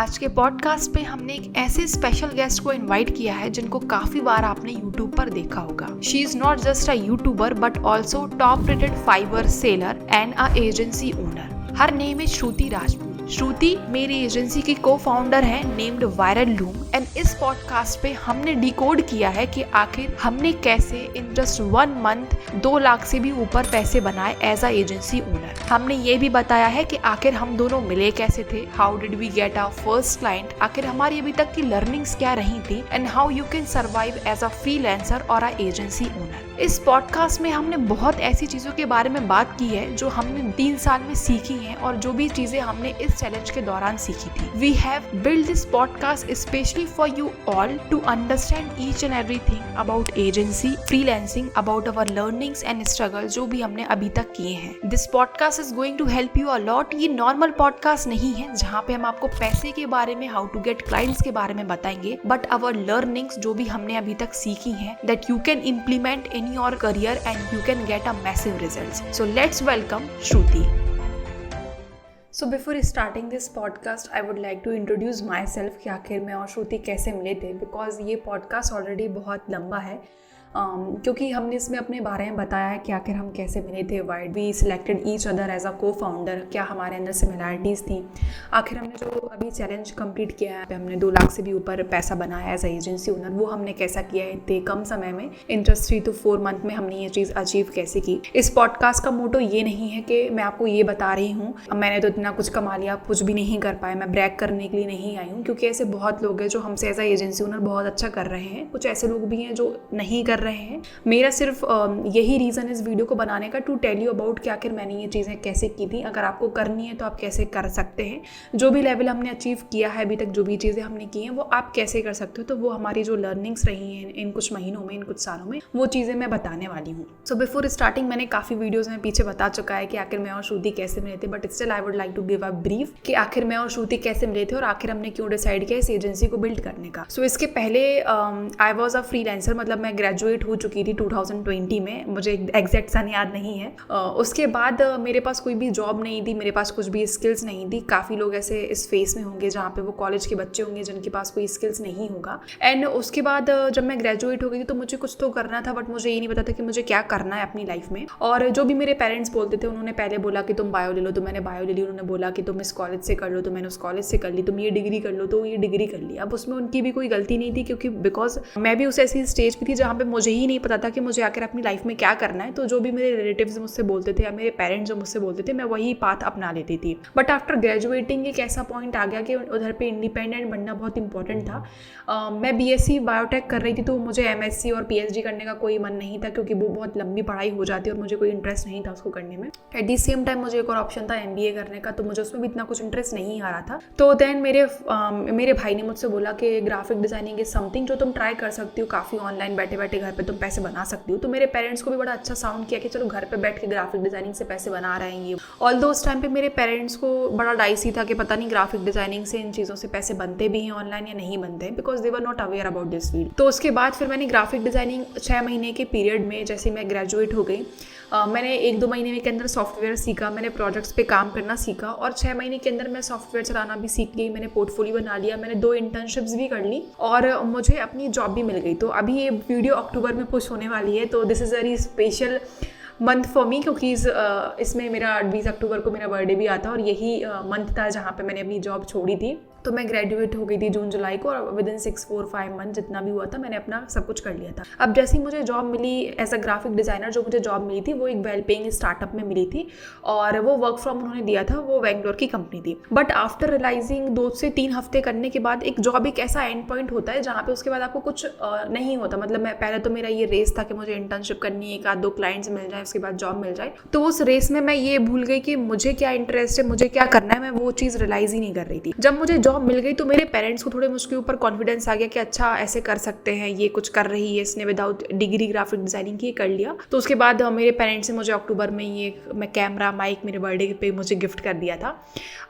आज के पॉडकास्ट पे हमने एक ऐसे स्पेशल गेस्ट को इनवाइट किया है जिनको काफी बार आपने यूट्यूब पर देखा होगा। She is not just a YouTuber but also top rated Fiverr seller and a agency owner. Her name is Shruti Rajput. Shruti मेरी एजेंसी की को फाउंडर है नेम्ड वायरल लूम। एंड इस पॉडकास्ट पे हमने डिकोड किया है कि आखिर हमने कैसे इन जस्ट 1 मंथ 2 लाख से भी ऊपर पैसे बनाए एज अ एजेंसी ओनर। हमने ये भी बताया है कि आखिर हम दोनों मिले कैसे थे, how did we get our first client, आखिर हमारी अभी तक की लर्निंग्स क्या रही थी and how you can survive as a freelancer और अ एजेंसी ओनर। इस पॉडकास्ट में हमने बहुत ऐसी चीजों के बारे में बात की है जो हमने 3 साल में सीखी हैं और जो भी चीजें हमने इस चैलेंज के दौरान सीखी थी। We have build this podcast specially for you all to understand each and everything about agency, freelancing, about our learnings and struggle जो भी हमने अभी तक किए हैं। This podcast is going to help you a lot. ये normal podcast नहीं है जहाँ पे हम आपको पैसे के बारे में, हाउ टू गेट क्लाइंट्स के बारे में बताएंगे, बट अवर लर्निंग्स जो भी हमने अभी तक सीखी हैं that you can implement in your career and you can get a massive results. So let's welcome Shruti. So before starting this podcast, I would like to introduce myself कि आखिर मैं और श्रुति कैसे मिले थे, because ये podcast already बहुत लंबा है क्योंकि हमने इसमें अपने बारे में बताया है कि आखिर हम कैसे मिले थे, why we selected each other as a co founder, क्या हमारे अंदर सिमिलैरिटीज़ थी, आखिर हमने जो अभी चैलेंज कंप्लीट किया है, हमने 2 लाख से भी ऊपर पैसा बनाया एज अ एजेंसी ओनर, वो हमने कैसा किया है इतने कम समय में, इन जस्ट 3 to 4 मंथ में हमने ये चीज़ अचीव कैसे की। इस पॉडकास्ट का मोटो ये नहीं है कि मैं आपको ये बता रही हूँ मैंने तो इतना कुछ कमा लिया, आप कुछ भी नहीं कर पाए, मैं ब्रैग करने के लिए नहीं आई हूँ, क्योंकि ऐसे बहुत लोग हैं जो हमसे एज अ एजेंसी ओनर बहुत अच्छा कर रहे हैं, कुछ ऐसे लोग भी हैं जो नहीं कर रहे हैं। मेरा सिर्फ यही रीज़न इस वीडियो को बनाने का, टू टेल यू अबाउट कि आखिर मैंने ये चीज़ें कैसे की थी, अगर आपको करनी है तो आप कैसे कर सकते हैं, जो भी लेवल हमने अचीव किया है अभी तक, जो भी चीज़ें हमने की हैं वो आप कैसे कर सकते हो। तो वो हमारी जो लर्निंग्स रही हैं इन कुछ महीनों में, इन कुछ सालों में, वो चीज़ें मैं बताने वाली हूँ। सो बिफोर स्टार्टिंग मैंने काफ़ी वीडियोज़ में पीछे बता चुका है कि आखिर मैं और श्रुति कैसे मिले थे, but still I would like to give a brief कि आखिर मैं और श्रुति कैसे मिले थे और आखिर हमने क्यों डिसाइड किया इस एजेंसी को बिल्ड करने का। सो इसके पहले आई वॉज अ फ्रीलांसर, मतलब मैं ग्रेजुएट हो चुकी थी 2020 में, मुझे एग्जैक्ट सन याद नहीं है। उसके बाद मेरे पास कोई भी जॉब नहीं थी, मेरे पास कुछ भी स्किल्स नहीं थी। काफ़ी लोग ऐसे इस फेस में होंगे जहाँ पे वो कॉलेज के बच्चे होंगे जिनके पास कोई स्किल्स नहीं होगा। एंड उसके बाद जब मैं ग्रेजुएट हो गई तो मुझे कुछ तो करना था, बट मुझे ये नहीं पता था कि मुझे क्या करना है अपनी लाइफ में। और जो भी मेरे पेरेंट्स बोलते थे, उन्होंने पहले बोला कि तुम बायो ले लो, तो मैंने बायो ले ली। उन्होंने बोला कि तुम इस कॉलेज से कर लो, तो मैंने उस कॉलेज से कर ली। तुम ये डिग्री कर लो, तो ये डिग्री कर ली। अब उसमें उनकी भी कोई गलती नहीं थी, क्योंकि बिकॉज मैं भी उस ऐसी स्टेज पर थी जहाँ पे मुझे ही नहीं पता था कि मुझे आकर अपनी लाइफ में क्या करना है। तो जो भी मेरे रिलेटिव्स मुझसे बोलते थे या मेरे पेरेंट्स जो मुझसे बोलते थे, मैं वही पाथ अपना लेती थी। बट आफ्टर ग्रेजुएटिंग एक ऐसा पॉइंट आ गया कि उधर पे इंडिपेंडेंट बनना बहुत इंपॉर्टेंट था। मैं बीएससी बायोटेक कर रही थी, तो मुझे एमएससी और पीएचडी करने का कोई मन नहीं था, क्योंकि वो बहुत लंबी पढ़ाई हो जाती और मुझे कोई इंटरेस्ट नहीं था उसको करने में। एट द सेम टाइम मुझे एक और ऑप्शन था एमबीए करने का, तो मुझे उसमें भी इतना कुछ इंटरेस्ट नहीं आ रहा था। तो देन मेरे भाई ने मुझसे बोला कि ग्राफिक डिजाइनिंग इज समथिंग जो तुम ट्राई कर सकती हो, काफ़ी ऑनलाइन बैठे बैठे घर पर तुम पैसे बना सकती हो। तो मेरे पेरेंट्स को भी बड़ा अच्छा साउंड किया कि चलो घर पे बैठ के ग्राफिक डिजाइनिंग से पैसे बना रहे हैं ये। ऑल्दो उस टाइम पे मेरे पेरेंट्स को बड़ा डाइसी था कि पता नहीं ग्राफिक डिजाइनिंग से, इन चीज़ों से पैसे बनते भी हैं ऑनलाइन या नहीं बनते हैं, because they were not aware about this field. तो उसके बाद फिर मैंने ग्राफिक डिजाइनिंग 6 महीने के पीरियड में, जैसे मैं ग्रेजुएट हो गई, मैंने 1-2 महीने के अंदर सॉफ्टवेयर सीखा, मैंने प्रोजेक्ट्स पे काम करना सीखा, और 6 महीने के अंदर मैं सॉफ्टवेयर चलाना भी सीख गई। मैंने पोर्टफोलियो बना लिया, मैंने 2 इंटर्नशिप्स भी कर ली और मुझे अपनी जॉब भी मिल गई। तो अभी ये वीडियो अक्टूबर में पुश होने वाली है, तो this is very special month for me, क्योंकि इसमें मेरा 20 अक्टूबर को मेरा बर्थडे भी आता और यही मंथ था जहाँ पे मैंने अपनी जॉब छोड़ी थी। तो मैं ग्रेजुएट हो गई थी जून जुलाई को, और विद इन 6-4-5 मंथ जितना भी हुआ था मैंने अपना सब कुछ कर लिया था। अब जैसे ही मुझे जॉब मिली एज अ ग्राफिक डिज़ाइनर, जो मुझे जॉब मिली थी वो एक वेल पेइंग स्टार्टअप में मिली थी, और वो वर्क फ्रॉम उन्होंने दिया था, वो बेंगलोर की कंपनी थी। बट आफ्टर रियलाइजिंग 2 से 3 हफ्ते करने के बाद, एक जॉब एक ऐसा एंड पॉइंट होता है जहाँ पे उसके बाद आपको कुछ नहीं होता। मतलब मैं पहले तो मेरा ये रेस था कि मुझे इंटर्नशिप करनी है, 1-2 क्लाइंट्स मिल जाए, उसके बाद जॉब मिल जाए। तो उस रेस में मैं ये भूल गई कि मुझे क्या इंटरेस्ट है, मुझे क्या करना है, मैं वो चीज़ रियलाइज ही नहीं कर रही थी। जब मुझे जॉब मिल गई तो मेरे पेरेंट्स को थोड़े मुझके ऊपर कॉन्फिडेंस आ गया कि अच्छा ऐसे कर सकते हैं, ये कुछ कर रही है, इसने विदाउट डिग्री ग्राफिक डिजाइनिंग की कर लिया। तो उसके बाद मेरे पेरेंट्स ने मुझे अक्टूबर में ये मैं कैमरा माइक मेरे बर्थडे पे मुझे गिफ्ट कर दिया था।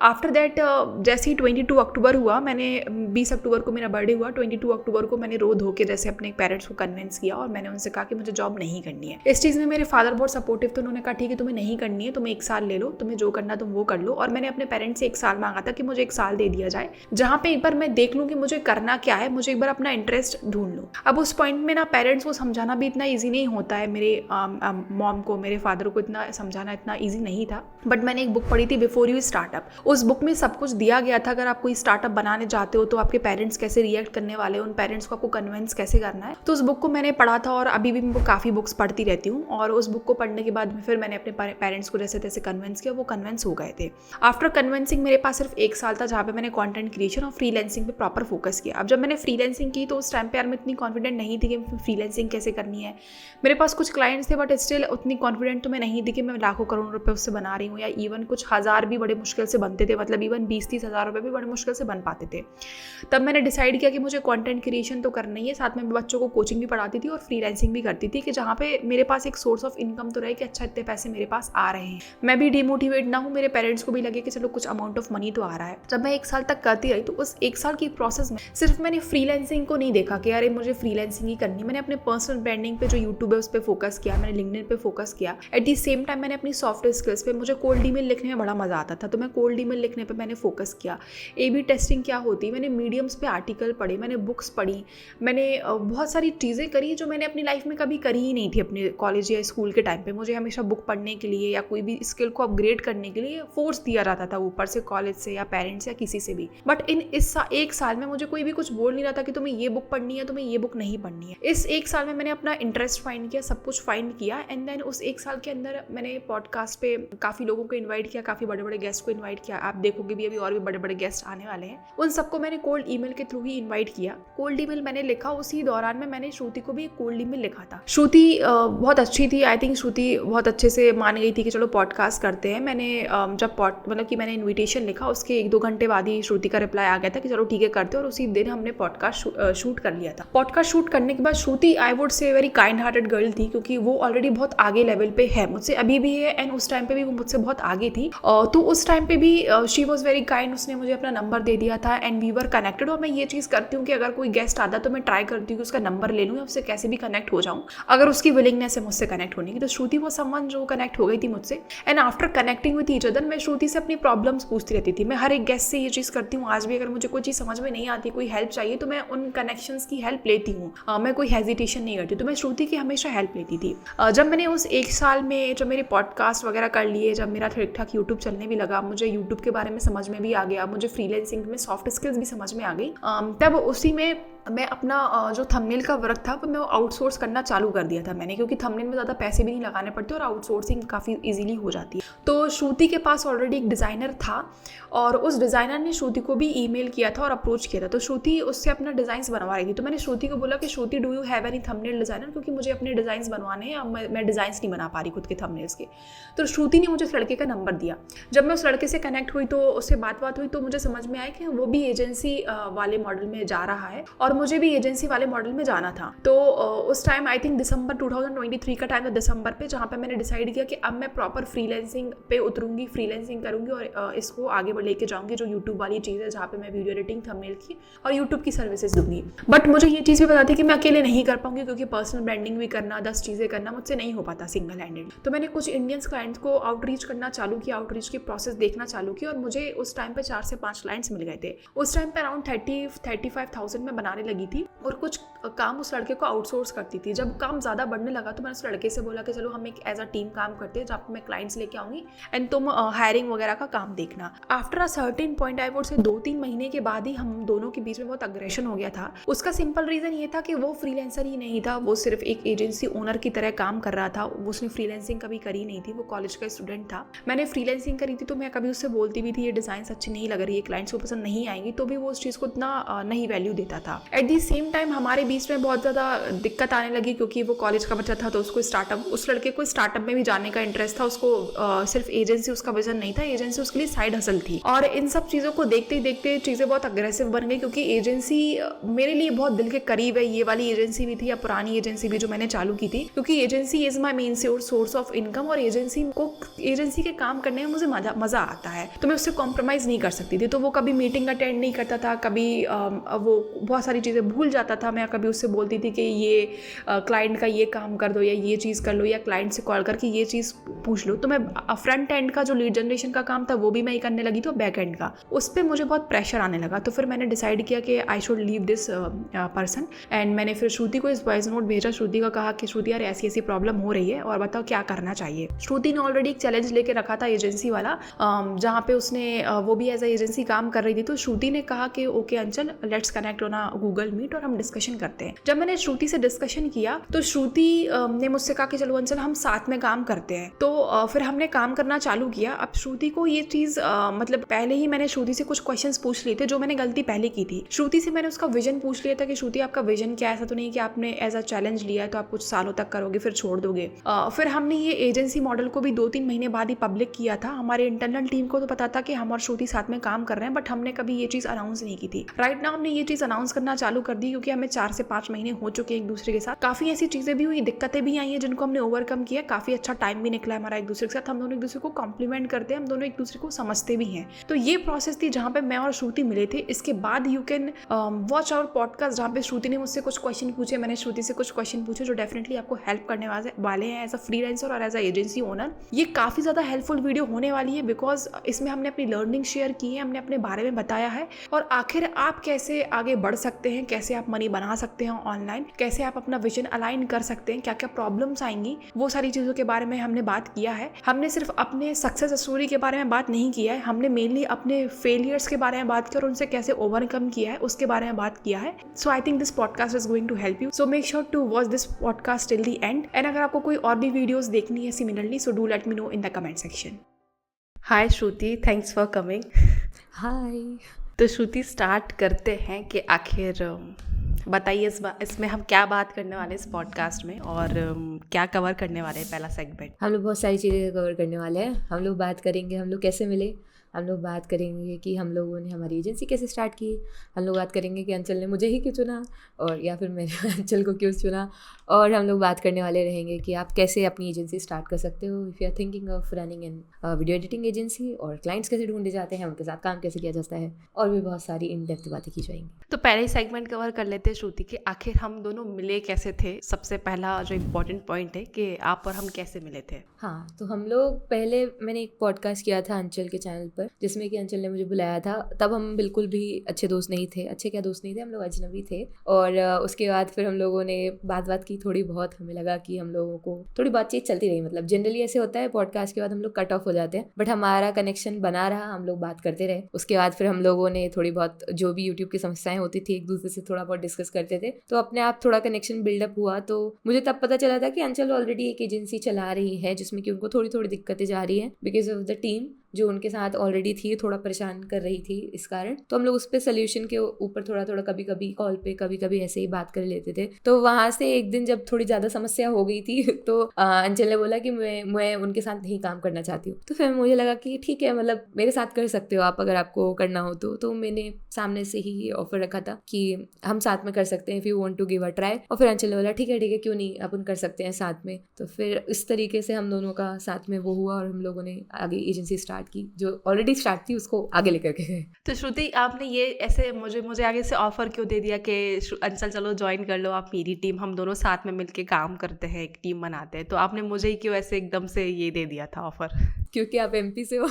आफ्टर दैट जैसे ही 22 अक्टूबर हुआ, मैंने 20 अक्टूबर को मेरा बर्थडे हुआ, 22 अक्टूबर को मैंने रो धो के जैसे अपने पेरेंट्स को कन्विंस किया और मैंने उनसे कहा कि मुझे जॉब नहीं करनी है। इस चीज़ में मेरे फादर बहुत सपोर्टिव थे, उन्होंने कहा ठीक है तुम्हें नहीं करनी है, तुम्हें 1 साल ले लो, तुम्हें जो करना तुम वो कर लो। और मैंने अपने पेरेंट्स से 1 साल मांगा था कि मुझे 1 साल दे दिया जाए, जहाँ पे एक बार मैं देख लूँ कि मुझे करना क्या है, मुझे एक बार अपना इंटरेस्ट ढूंढ लूँ। अब उस पॉइंट में ना पेरेंट्स को समझाना भी इतना ईजी नहीं होता है, मेरे मॉम को, मेरे फादर को इतना समझाना इतना ईजी नहीं था। बट मैंने एक बुक पढ़ी थी, बिफोर यू स्टार्टअप। उस बुक में सब कुछ दिया गया था, अगर आप कोई स्टार्टअप बनाने जाते हो तो आपके पेरेंट्स कैसे रिएक्ट करने वाले हैं, उन पेरेंट्स को आपको कन्विंस कैसे करना है। तो उस बुक को मैंने पढ़ा था और अभी भी मैं काफ़ी बुक्स पढ़ती रहती हूँ। और उस बुक को पढ़ने के बाद फिर मैंने अपने पेरेंट्स को जैसे तैसे कन्विंस किया, वो कन्विंस हो गए थे। आफ्टर कन्विंसिंग मेरे पास सिर्फ 1 साल था जहाँ पे मैंने कंटेंट क्रिएशन और फ्रीलांसिंग पे प्रॉपर फोकस किया। अब जब मैंने फ्रीलांसिंग की तो उस टाइम पे यार मैं इतनी कॉन्फिडेंट नहीं थी कि फ्रीलांसिंग कैसे करनी है। मेरे पास कुछ क्लाइंट्स थे बट स्टिल उतनी कॉन्फिडेंट तो मैं नहीं थी कि मैं लाखों करोड़ रुपए उससे बना रही हूँ, या इवन कुछ हज़ार भी बड़े मुश्किल से बनते थे, मतलब इवन 20-30 हज़ार रुपये भी बड़े मुश्किल से बन पाते थे। तब मैंने डिसाइड किया कि मुझे कंटेंट क्रिएशन तो करना ही है, साथ में बच्चों को कोचिंग भी पढ़ाती थी और फ्रीलांसिंग भी करती थी, कि जहाँ पे मेरे पास एक सोर्स ऑफ इनकम तो रहे कि अच्छा इतने पैसे मेरे पास आ रहे हैं, मैं भी डिमोटिवेट ना हूँ, मेरे पेरेंट्स को भी लगे कि चलो कुछ अमाउंट ऑफ मनी तो आ रहा है। जब मैं 1 साल तक करती रही तो उस 1 साल की प्रोसेस में सिर्फ मैंने फ्रीलांसिंग को नहीं देखा कि अरे मुझे फ्रीलांसिंग ही करनी, मैंने अपने पर्सनल ब्रांडिंग पे जो यूट्यूब है उस पर फोकस किया, मैंने लिंक्डइन पे फोकस किया। एट द सेम टाइम मैंने अपनी सॉफ्ट स्किल्स पे, मुझे कोल्ड ईमेल लिखने में बड़ा मजा आता था तो मैं कोल्ड ईमेल लिखने पे मैंने फोकस किया। A/B टेस्टिंग क्या होती है, मैंने मीडियम्स पे आर्टिकल पढ़े, मैंने बुक्स पढ़ी, मैंने बहुत सारी चीज़ें करी जो मैंने अपनी लाइफ में कभी करी ही नहीं थी अपने कॉलेज या स्कूल के टाइम पे। मुझे हमेशा बुक पढ़ने के लिए या कोई भी स्किल को अपग्रेड करने के लिए फोर्स दिया जाता था ऊपर से, कॉलेज से या पेरेंट्स या किसी से भी। बट इस 1 साल में मुझे कोई भी कुछ बोल नहीं रहा था कि तुम्हें ये बुक पढ़नी है, तुम्हें ये बुक नहीं पढ़नी है। इस 1 साल में मैंने अपना इंटरेस्ट फाइंड किया, सब कुछ फाइंड किया, एंड देन उस 1 साल के अंदर मैंने पॉडकास्ट पे काफ़ी लोगों को इन्वाइट किया, काफ़ी बड़े बड़े गेस्ट को इन्वाइट किया। आप देखोगे भी अभी और भी बड़े बड़े गेस्ट आने वाले हैं। उन सबको मैंने कोल्ड ईमेल के थ्रू ही इन्वाइट किया। कोल्ड ईमेल मैंने लिखा, उसी दौरान में मैंने श्रुति को भी एक कोल्ड ईमेल लिखा था। श्रुति बहुत अच्छी थी, आई थिंक श्रुति बहुत अच्छे से मान गई थी कि चलो पॉडकास्ट करते हैं। मैंने जब मतलब कि मैंने इन्विटेशन लिखा उसके 1-2 घंटे बाद ही श्रुति का रिप्लाई आ गया था कि चलो ठीक है करते हैं, और उसी दिन हमने पॉडकास्ट शूट कर लिया था। पॉडकास्ट शूट करने के बाद Shruti I would say very kind hearted girl थी, क्योंकि वो ऑलरेडी बहुत आगे लेवल पे है, मुझसे अभी भी है, एंड उस टाइम पे भी वो मुझसे बहुत आगे थी। तो उस टाइम पे भी शी वॉज वेरी काइंड, उसने मुझे अपना नंबर दे दिया था एंड वी वर कनेक्टेड। और मैं ये चीज़ करती हूँ कि अगर कोई गेस्ट आता तो मैं ट्राई करती हूँ कि उसका नंबर ले लूँ या उससे कैसे भी कनेक्ट हो जाऊँ, अगर उसकी विलिंगनेस है मुझसे कनेक्ट होने की। तो श्रुति वो समवन जो कनेक्ट हो गई थी मुझसे, and after connecting with each other मैं श्रुति से अपनी प्रॉब्लम्स पूछती रहती थी। मैं हर एक गेस्ट से ये चीज़ करती हूँ, आज भी अगर मुझे कोई चीज़ समझ में नहीं आती, कोई हेल्प चाहिए तो मैं उन कनेक्शंस की हेल्प लेती हूँ, मैं कोई हेजिटेशन नहीं करती। तो मैं श्रुति की हमेशा हेल्प लेती थी। जब मैंने उस 1 साल में जब मेरे पॉडकास्ट वगैरह कर लिए, जब मेरा ठीक ठाक यूट्यूब चलने भी लगा, मुझे यूट्यूब के बारे में समझ में भी आ गया, मुझे फ्रीलांसिंग में सॉफ्ट स्किल्स भी समझ में आ गई, तब उसी में मैं अपना जो थंबनेल का वर्क था वो मैं आउटसोर्स करना चालू कर दिया था मैंने, क्योंकि थंबनेल में ज़्यादा पैसे भी नहीं लगाने पड़ते और आउटसोर्सिंग काफ़ी इजीली हो जाती है। तो श्रुति के पास ऑलरेडी एक डिज़ाइनर था और उस डिज़ाइनर ने श्रुति को भी ईमेल किया था और अप्रोच किया था। तो श्रुति उससे अपना डिज़ाइंस बनवा रही थी। तो मैंने श्रुति को बोला कि Shruti do you have any thumbnail designer, क्योंकि मुझे अपने डिज़ाइंस बनवाने हैं, अब मैं डिज़ाइंस नहीं बना पा रही खुद के थंबनेल्स के। तो श्रुति ने मुझे उस लड़के का नंबर दिया। जब मैं उस लड़के से कनेक्ट हुई तो उससे बात हुई तो मुझे समझ में आया कि वो भी एजेंसी वाले मॉडल में जा रहा है और मुझे भी एजेंसी वाले मॉडल में जाना था। तो उस टाइम आई थिंक दिसंबर 2023 का टाइम था, दिसंबर पे, जहाँ पे मैंने डिसाइड किया कि अब मैं प्रॉपर फ्रीलांसिंग पे उतरूंगी, फ्रीलांसिंग करूंगी और इसको आगे लेके जाऊंगी, जो यूट्यूब वाली चीज़ है जहाँ पे मैं वीडियो एडिटिंग, थंबनेल की और यूट्यूब की सर्विसेज दूंगी। बट मुझे ये चीज़ भी पता थी कि मैं अकेले नहीं कर पाऊंगी, क्योंकि पर्सनल ब्रांडिंग भी करना, 10 चीज़ें करना मुझसे नहीं हो पाता सिंगल हैंडेड। तो मैंने कुछ इंडियंस क्लाइंट्स को आउटरीच करना चालू किया, आउटरीच की प्रोसेस देखना चालू किया और मुझे उस टाइम पे 4 से 5 क्लाइंट्स मिल गए थे। उस टाइम पे अराउंड 35,000 में बनाने लगी थी और कुछ काम उस लड़के को आउटसोर्स करती थी। जब काम ज़्यादा बढ़ने लगा तो मैंने उस लड़के से बोला कि चलो हम एक एज अ टीम काम करते हैं, जहाँ पे मैं क्लाइंट्स लेके आऊँगी एंड तुम हायरिंग वगैरह का काम देखना। After a certain point I would से 2-3 महीने के बाद ही हम दोनों के बीच में बहुत अग्रेशन हो गया था। उसका सिंपल रीज़न ये था कि वो फ्रीलांसर ही नहीं था, वो सिर्फ एक एजेंसी ओनर की तरह काम कर रहा था। उसने फ्रीलांसिंग कभी करी नहीं थी, वो कॉलेज का स्टूडेंट था। मैंने फ्रीलांसिंग करी थी तो मैं कभी उससे बोलती भी थी ये डिज़ाइन अच्छी नहीं लग रही है, क्लाइंट्स को पसंद नहीं आएंगी, तो भी वो उस चीज़ को इतना नहीं वैल्यू देता था। एट द सेम टाइम हमारे बीच में बहुत ज़्यादा दिक्कत आने लगी, क्योंकि वो कॉलेज का बच्चा था तो उसको उस लड़के को स्टार्टअप में भी जाने का इंटरेस्ट था। उसको सिर्फ एजेंसी उसका विजन नहीं था, एजेंसी उसके लिए साइड हसल थी। और इन सब चीज़ों को देखते ही देखते चीज़ें बहुत अग्रेसिव बन गई, क्योंकि एजेंसी मेरे लिए बहुत दिल के करीब है। ये वाली एजेंसी भी थी या पुरानी एजेंसी भी जो मैंने चालू की थी, क्योंकि agency is my main source of income और एजेंसी के काम करने में मुझे मज़ा आता है, तो मैं उससे कॉम्प्रोमाइज़ नहीं कर सकती थी। तो वो कभी मीटिंग अटेंड नहीं करता था, कभी वो बहुत सारी सारी चीज़ें भूल जाता था। मैं कभी उससे बोलती थी कि ये क्लाइंट का ये काम कर दो या ये चीज़ कर लो या क्लाइंट से कॉल करके ये चीज़ पूछ लो। तो मैं फ्रंट एंड का जो लीड जनरेशन का काम था वो भी मैं ही करने लगी, तो बैक एंड का उस पर मुझे बहुत प्रेशर आने लगा। तो फिर मैंने डिसाइड किया कि I should leave this person and मैंने फिर श्रुति को इस वॉइस नोट भेजा। श्रुति का कहा कि श्रुति यार ऐसी ऐसी प्रॉब्लम हो रही है और बताओ क्या करना चाहिए। श्रुति ने ऑलरेडी एक चैलेंज लेके रखा था एजेंसी वाला, जहाँ पे उसने वो भी एज ए एजेंसी काम कर रही थी। तो श्रुति ने कहा कि okay Anchal, let's connect on Google Meet और हम डिस्कशन करते हैं। जब मैंने श्रुति से डिस्कशन किया तो श्रुति ने मुझसे कहा कि चलो अंचल हम साथ में काम करते हैं। तो फिर हमने काम करना चालू किया। अब श्रुति को ये चीज़ मतलब पहले ही मैंने श्रुति से कुछ क्वेश्चंस पूछ लिए थे, जो मैंने गलती पहले की थी। श्रुति से मैंने उसका विजन पूछ लिया था कि श्रुति आपका विजन क्या है, ऐसा तो नहीं कि आपने एज अ चैलेंज लिया है तो आप कुछ सालों तक करोगे फिर छोड़ दोगे। फिर हमने ये एजेंसी मॉडल को भी 2-3 महीने बाद ही पब्लिक किया था। हमारे इंटरनल टीम को तो पता था कि हम और श्रुति साथ में काम कर रहे हैं, बट हमने कभी ये चीज़ अनाउंस नहीं की थी। राइट नाउ हमने ये चीज़ अनाउंस करना चालू कर दी क्योंकि हमें 4 से 5 महीने हो चुके हैं एक दूसरे के साथ। काफ़ी ऐसी चीज़ें भी हुई, दिक्कतें भी आई हैं जिनको हमने ओवरकम किया। काफ़ी अच्छा टाइम भी निकला हमारा एक दूसरे के साथ। हम दोनों एक दूसरे को कॉम्प्लीमेंट करते हैं, हम दोनों एक दूसरे को समझते भी हैं। तो ये प्रोसेस थी जहाँ पे मैं और श्रुति मिले थे। इसके बाद you can watch our podcast जहाँ पे श्रुति ने मुझसे कुछ क्वेश्चन पूछे, मैंने श्रुति से कुछ क्वेश्चन पूछे जो डेफिनेटली आपको हेल्प करने वाले हैं एज अ फ्रीलांसर और एज अ एजेंसी ओनर। ये काफ़ी ज़्यादा हेल्पफुल वीडियो होने वाली है बिकॉज इसमें हमने अपनी लर्निंग शेयर की है, हमने अपने बारे में बताया है और आखिर आप कैसे आगे बढ़ सकते हैं, कैसे आप मनी बना सकते हैं ऑनलाइन, कैसे आप अपना विजन अलाइन कर सकते हैं, क्या क्या प्रॉब्लम्स आएंगी, वो सारी चीज़ों के बारे में हमने बात किया है। हमने सिर्फ अपने सक्सेस स्टोरी के बारे में बात नहीं किया है, हमने मेनली अपने फेलियर्स के बारे में बात की और उनसे कैसे ओवरकम किया है उसके बारे में बात किया है। So I think this podcast is going to help you, so make sure to watch this podcast till the end. And अगर आपको कोई और भी वीडियोस देखनी है similarly, so do let me know in the comment section. Hi Shruti, thanks for coming. Hi. तो Shruti start करते हैं कि आखिर बताइए इसमें हम क्या बात करने वाले इस पॉडकास्ट में और क्या कवर करने वाले हैं। पहला सेगमेंट हम लोग बहुत सारी चीज़ें कवर करने वाले हैं। हम लोग बात करेंगे हम लोग कैसे मिले, हम लोग बात करेंगे कि हम लोगों ने हमारी एजेंसी कैसे स्टार्ट की, हम लोग बात करेंगे कि अंचल ने मुझे ही क्यों चुना और या फिर मैंने अंचल को क्यों चुना, और हम लोग बात करने वाले रहेंगे कि आप कैसे अपनी एजेंसी स्टार्ट कर सकते हो if you are thinking of running an video editing agency, और क्लाइंट्स कैसे ढूंढे जाते हैं, उनके साथ काम कैसे किया जाता है, और भी बहुत सारी इन डेप्थ बातें की जाएंगी। तो पहले ही सेगमेंट कवर कर लेते हैं श्रुति कि आखिर हम दोनों मिले कैसे थे। सबसे पहला जो इम्पोर्टेंट पॉइंट है कि आप और हम कैसे मिले थे। हाँ, तो हम लोग पहले मैंने एक पॉडकास्ट किया था अंचल के चैनल पर जिसमें कि अंचल ने मुझे बुलाया था। तब हम बिल्कुल भी अच्छे दोस्त नहीं थे, अच्छे क्या दोस्त नहीं थे, हम लोग अजनबी थे। और उसके बाद फिर हम लोगों ने बात की थोड़ी बहुत, हमें लगा कि हम लोगों को थोड़ी बातचीत चलती रही। मतलब जनरली ऐसे होता है पॉडकास्ट के बाद हम लोग कट ऑफ हो जाते हैं, बट हमारा कनेक्शन बना रहा, हम लोग बात करते रहे। उसके बाद फिर हम लोगों ने थोड़ी बहुत जो भी यूट्यूब की समस्याएं होती थी एक दूसरे से थोड़ा बहुत डिस्कस करते थे, तो अपने आप थोड़ा कनेक्शन बिल्डअप हुआ। तो मुझे तब पता चला था कि अंचल ऑलरेडी एक एजेंसी चला रही है जिसमें कि उनको थोड़ी थोड़ी दिक्कतें जा रही हैं बिकॉज ऑफ द टीम जो उनके साथ ऑलरेडी थी, थोड़ा परेशान कर रही थी इस कारण। तो हम लोग उस पर सोल्यूशन के ऊपर थोड़ा थोड़ा कभी कभी कॉल पे कभी कभी ऐसे ही बात कर लेते थे। तो वहाँ से एक दिन जब थोड़ी ज़्यादा समस्या हो गई थी तो अंचल ने बोला कि मैं उनके साथ नहीं काम करना चाहती हूँ। तो फिर मुझे लगा कि ठीक है, मतलब मेरे साथ कर सकते हो आप अगर आपको करना हो तो मैंने सामने से ही ऑफर रखा था कि हम साथ में कर सकते हैं if you want to give a try. और फिर अंचल ने बोला ठीक है क्यों नहीं, अपन कर सकते हैं साथ में। तो फिर इस तरीके से हम दोनों का साथ में वो हुआ और हम लोगों ने आगे एजेंसी स्टार्ट की, जो ऑलरेडी स्टार्ट थी उसको आगे लेकर के गए। तो श्रुति, आपने ये ऐसे मुझे आगे से ऑफर क्यों दे दिया कि अंचल चलो ज्वाइन कर लो आप मेरी टीम, हम दोनों साथ में मिलके काम करते हैं, एक टीम बनाते हैं। तो आपने मुझे ही क्यों ऐसे एकदम से ये दे दिया था ऑफर? क्योंकि आप एमपी से हो।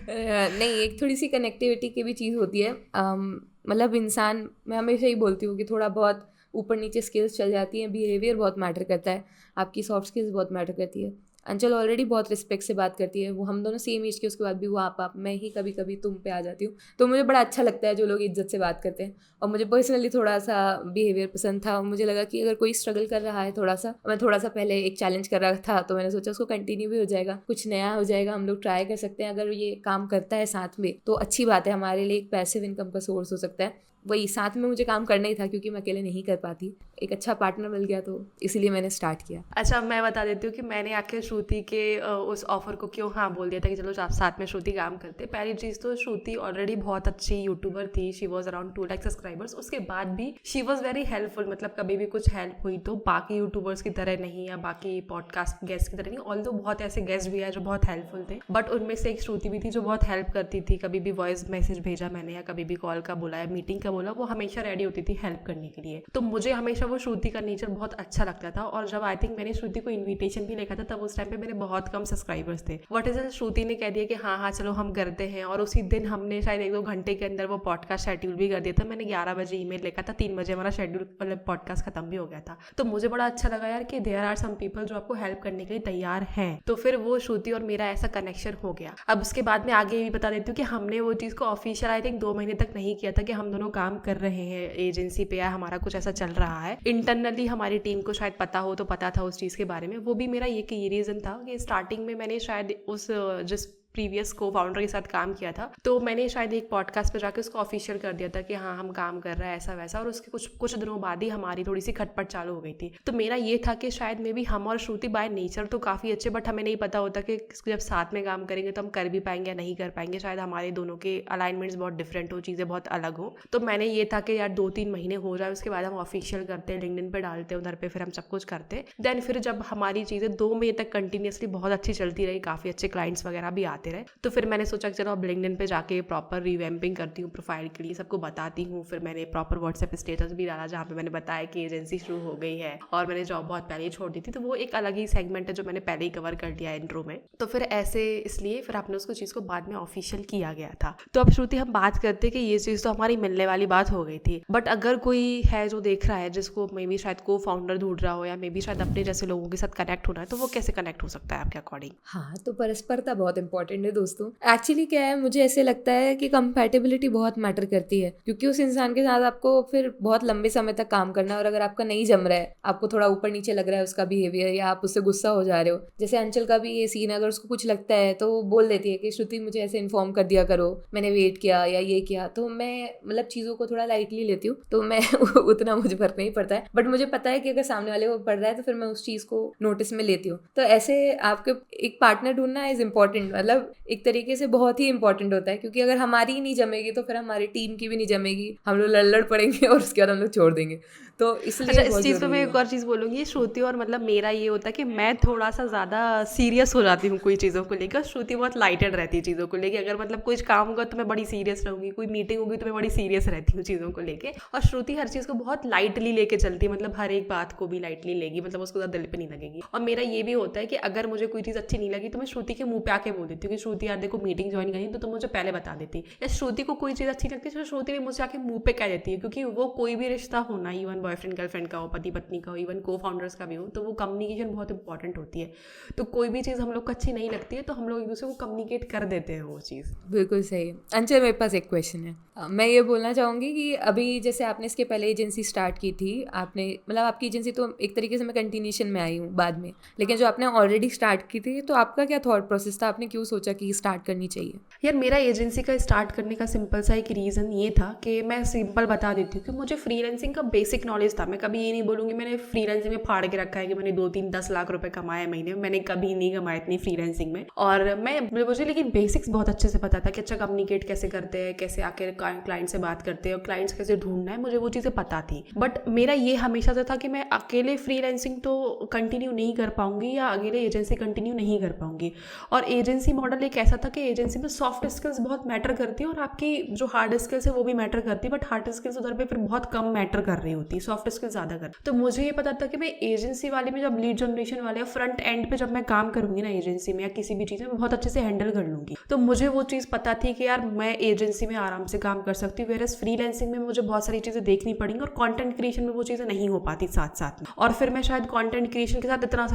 नहीं, एक थोड़ी सी कनेक्टिविटी की भी चीज़ होती है। मतलब इंसान, मैं हमेशा ही बोलती हूँ कि थोड़ा बहुत ऊपर नीचे स्किल्स चल जाती हैं, बिहेवियर बहुत मैटर करता है, आपकी सॉफ्ट स्किल्स बहुत मैटर करती है। अंचल ऑलरेडी बहुत रिस्पेक्ट से बात करती है, वो हम दोनों सेम एज के, उसके बाद भी वो आप मैं ही कभी कभी तुम पे आ जाती हूँ। तो मुझे बड़ा अच्छा लगता है जो लोग इज्जत से बात करते हैं, और मुझे पर्सनली थोड़ा सा बिहेवियर पसंद था। मुझे लगा कि अगर कोई स्ट्रगल कर रहा है थोड़ा सा, मैं थोड़ा सा पहले एक चैलेंज कर रहा था तो मैंने सोचा उसको कंटिन्यू भी हो जाएगा, कुछ नया हो जाएगा, हम लोग ट्राई कर सकते हैं। अगर ये काम करता है साथ में तो अच्छी बात है, हमारे लिए एक पैसिव इनकम का सोर्स हो सकता है। वही साथ में मुझे काम करना ही था क्योंकि मैं अकेले नहीं कर पाती, एक अच्छा पार्टनर मिल गया तो इसीलिए मैंने स्टार्ट किया। अच्छा, मैं बता देती हूँ कि मैंने आखिर श्रुति के उस ऑफर को क्यों हाँ बोल दिया था कि चलो आप साथ में श्रुति काम करते। पहली चीज़ तो श्रुति ऑलरेडी बहुत अच्छी यूट्यूबर थी, she was around 2 lakh subscribers. उसके बाद भी शी वॉज वेरी हेल्पफुल, मतलब कभी भी कुछ हेल्प हुई तो बाकी यूट्यूबर्स की तरह नहीं या बाकी पॉडकास्ट गेस्ट की तरह नहीं, ऑल्दो बहुत ऐसे गेस्ट भी है जो बहुत हेल्पफुल थे, बट उनमें से एक श्रुति भी थी जो बहुत हेल्प करती थी। कभी भी वॉइस मैसेज भेजा मैंने या कभी भी कॉल का बुलाया, मीटिंग का बोला, वो हमेशा रेडी होती थी हेल्प करने के लिए। तो मुझे हमेशा वो श्रुति का नेचर बहुत अच्छा लगता था। और जब आई थिंक मैंने श्रुति को इन्विटेशन भी लिखा था, तब उस टाइम पे मेरे बहुत कम सब्सक्राइबर्स थे। वट इज श्रुति ने कह दिया कि हाँ चलो हम करते हैं, और उसी दिन हमने शायद 1-2 घंटे के अंदर वो पॉडकास्ट शेड्यूल भी कर दिया था। मैंने 11 बजे ईमेल लिखा था, 3 बजे हमारा शेड्यूल मतलब पॉडकास्ट खत्म भी हो गया था। तो मुझे बड़ा अच्छा लगा यार कि देयर आर सम पीपल जो आपको हेल्प करने के लिए तैयार हैं। तो फिर वो श्रुति और मेरा ऐसा कनेक्शन हो गया। अब उसके बाद में आगे ये भी बता देती हूँ कि हमने वो चीज़ को ऑफिशियल आई थिंक 2 महीने तक नहीं किया था कि हम दोनों काम कर रहे हैं एजेंसी पे या हमारा कुछ ऐसा चल रहा है। इंटरनली हमारी टीम को शायद पता हो तो पता था उस चीज़ के बारे में। वो भी मेरा ये रीज़न था कि स्टार्टिंग में मैंने शायद उस जिस प्रीवियस को फाउंडर के साथ काम किया था, तो मैंने शायद एक पॉडकास्ट पे जाके उसको ऑफिशियल कर दिया था कि हाँ हम काम कर रहे हैं ऐसा वैसा। और उसके कुछ दिनों बाद ही हमारी थोड़ी सी खटपट चालू हो गई थी। तो मेरा ये था कि शायद मे बी हम और श्रुति बाय नेचर तो काफ़ी अच्छे, बट हमें नहीं पता होता कि जब साथ में काम करेंगे तो हम कर भी पाएंगे या नहीं कर पाएंगे। शायद हमारे दोनों के अलाइनमेंट्स बहुत डिफरेंट हो, चीज़ें बहुत अलग हो। तो मैंने ये था कि यार 2-3 महीने हो जाए, उसके बाद हम ऑफिशियल करते हैं, लिंक्डइन पे डालते हैं, उधर पे फिर हम सब कुछ करते हैं। देन फिर जब हमारी चीज़ें 2 महीने तक कंटिन्यूसली बहुत अच्छी चलती रही, काफ़ी अच्छे क्लाइंट्स वगैरह भी आते रहे, तो फिर मैंने सोचा कि चलो अब लिंक्डइन पे जाके प्रॉपर रिवैम्पिंग करती हूँ प्रोफाइल के लिए, सबको बताती हूँ। फिर मैंने प्रॉपर व्हाट्सएप स्टेटस भी डाला जहाँ पे मैंने बताया कि एजेंसी शुरू हो गई है और मैंने जॉब बहुत पहले ही छोड़ दी थी। तो वो एक अलग ही सेगमेंट है जो मैंने पहले ही कवर कर लिया इंट्रो में। तो फिर ऐसे इसलिए फिर आपने उसको चीज़ को बाद में ऑफिशियल किया गया था। तो अब श्रुति हम बात करते कि ये चीज़ तो हमारी मिलने वाली बात हो गई थी, बट अगर कोई है जो देख रहा है जिसको मे बी शायद को फाउंडर ढूंढ रहा हो या मे बी शायद अपने जैसे लोगों के साथ कनेक्ट होना है, तो वो कैसे कनेक्ट हो सकता है आपके अकॉर्डिंग? हाँ, तो परस्परता बहुत इंपॉर्टेंट है दोस्तों। एक्चुअली क्या है, मुझे ऐसे लगता है कि कंपैटिबिलिटी बहुत मैटर करती है, क्योंकि उस इंसान के साथ आपको फिर बहुत लंबे समय तक काम करना है। और अगर आपका नहीं जम रहा है, आपको थोड़ा ऊपर नीचे लग रहा है उसका बिहेवियर, या आप उससे गुस्सा हो जा रहे हो, जैसे अंचल का भी ये सीन है, अगर उसको कुछ लगता है तो वो बोल देती है कि श्रुति मुझे ऐसे इन्फॉर्म कर दिया करो, मैंने वेट किया या ये किया। तो मैं मतलब चीज़ों को थोड़ा लाइटली लेती हूँ, तो मैं उतना मुझे फर्क नहीं पड़ता है। बट मुझे पता है कि अगर सामने वाले को पड़ रहा है तो फिर मैं उस चीज़ को नोटिस में लेती हूँ। तो ऐसे आपके एक पार्टनर ढूंढना इज इम्पॉर्टेंट, मतलब एक तरीके से बहुत ही इंपॉर्टेंट होता है, क्योंकि अगर हमारी ही नहीं जमेगी तो फिर हमारी टीम की भी नहीं जमेगी, हम लोग लड़ पड़ेंगे और उसके बाद हम लोग छोड़ देंगे। तो इसलिए अच्छा, इस चीज़ पे मैं एक और चीज़ बोलूँगी, श्रुति और मतलब मेरा ये होता है कि मैं थोड़ा सा ज़्यादा सीरियस हो जाती हूँ कोई चीज़ों को लेकर, श्रुति बहुत लाइटेड रहती है चीज़ों को लेकर। अगर मतलब कुछ काम होगा तो मैं बड़ी सीरियस रहूँगी, कोई मीटिंग होगी तो मैं बड़ी सीरियस रहती हूँ चीज़ों को लेकर, और श्रुति हर चीज़ को बहुत लाइटली लेके चलती है, मतलब हर एक बात को भी लाइटली लेगी, मतलब उसको ज़्यादा दिल पे नहीं लगेगी। और मेरा ये भी होता है कि अगर मुझे कोई चीज़ अच्छी नहीं लगी तो मैं श्रुति के मुँह पे आके बोल देती हूँ कि श्रुति यार देखो मीटिंग ज्वाइन करनी तो तुम मुझे पहले बता देती। या श्रुति को कोई चीज़ अच्छी लगती है तो श्रुति भी मुझसे आके मुँह पे कह देती है, क्योंकि वो कोई भी रिश्ता होना, इवन बॉयफ्रेंड गर्लफ्रेंड का हो, पति पत्नी का हो, इवन को फाउंडर्स का भी हो, तो वो कम्युनिकेशन बहुत इंपॉर्टेंट होती है। तो कोई भी चीज़ हम लोग को अच्छी नहीं लगती है तो हम लोग एक दूसरे को कम्युनिकेट कर देते हैं वो चीज़। बिल्कुल सही। अंचल, मेरे पास एक क्वेश्चन है। मैं ये बोलना चाहूँगी कि अभी जैसे आपने इसके पहले एजेंसी स्टार्ट की थी, आपने मतलब आपकी एजेंसी तो एक तरीके से मैं कंटिन्यूशन में आई हूँ बाद में, लेकिन जो आपने ऑलरेडी स्टार्ट की थी, तो आपका क्या थॉट प्रोसेस था? आपने क्यों सोचा कि स्टार्ट करनी चाहिए? यार मेरा एजेंसी का स्टार्ट करने का सिंपल सा एक रीज़न ये था कि मैं सिंपल बता देती हूँ कि मुझे फ्रीलांसिंग का बेसिक नॉलेज था। मैं कभी ये नहीं बोलूँगी मैंने फ्रीलांसिंग में फाड़ के रखा है कि मैंने 2-3-10 लाख रुपए कमाए महीने में, मैंने कभी नहीं कमाए इतनी फ्रीलांसिंग में। और मुझे लेकिन बेसिक्स बहुत अच्छे से पता था कि अच्छा कम्युनिकेट कैसे करते हैं, कैसे आके क्लाइंट से बात करते हैं और क्लाइंट्स कैसे ढूंढना है, मुझे वो चीज़ें पता थी। बट मेरा ये हमेशा से था कि मैं अकेले फ्रीलांसिंग तो कंटिन्यू नहीं कर पाऊंगी या अकेले एजेंसी कंटिन्यू नहीं कर पाऊंगी। और एजेंसी मॉडल एक ऐसा था कि एजेंसी में सॉफ्ट स्किल्स बहुत मैटर करती है और आपकी जो हार्ड स्किल्स है वो भी मैटर करती है, बट हार्ड स्किल्स उधर पे फिर बहुत कम मैटर कर रही होती है, सॉफ्ट स्किल्स ज़्यादा कर। तो मुझे ये पता था कि मैं एजेंसी वाले में जब लीड जनरेशन वाले या फ्रंट एंड पे जब मैं काम करूंगी ना एजेंसी में या किसी भी चीज़ में, बहुत अच्छे से हैंडल कर लूंगी। तो मुझे वो चीज़ पता थी कि यार मैं एजेंसी में आराम से काम कर सकती हूँ, वेरस फ्रीलांसिंग में मुझे बहुत सारी चीज़ें देखनी पड़ेंगी और कंटेंट क्रिएशन में वो चीज़ें नहीं हो पाती साथ साथ में, और फिर मैं शायद कंटेंट क्रिएशन के साथ इतना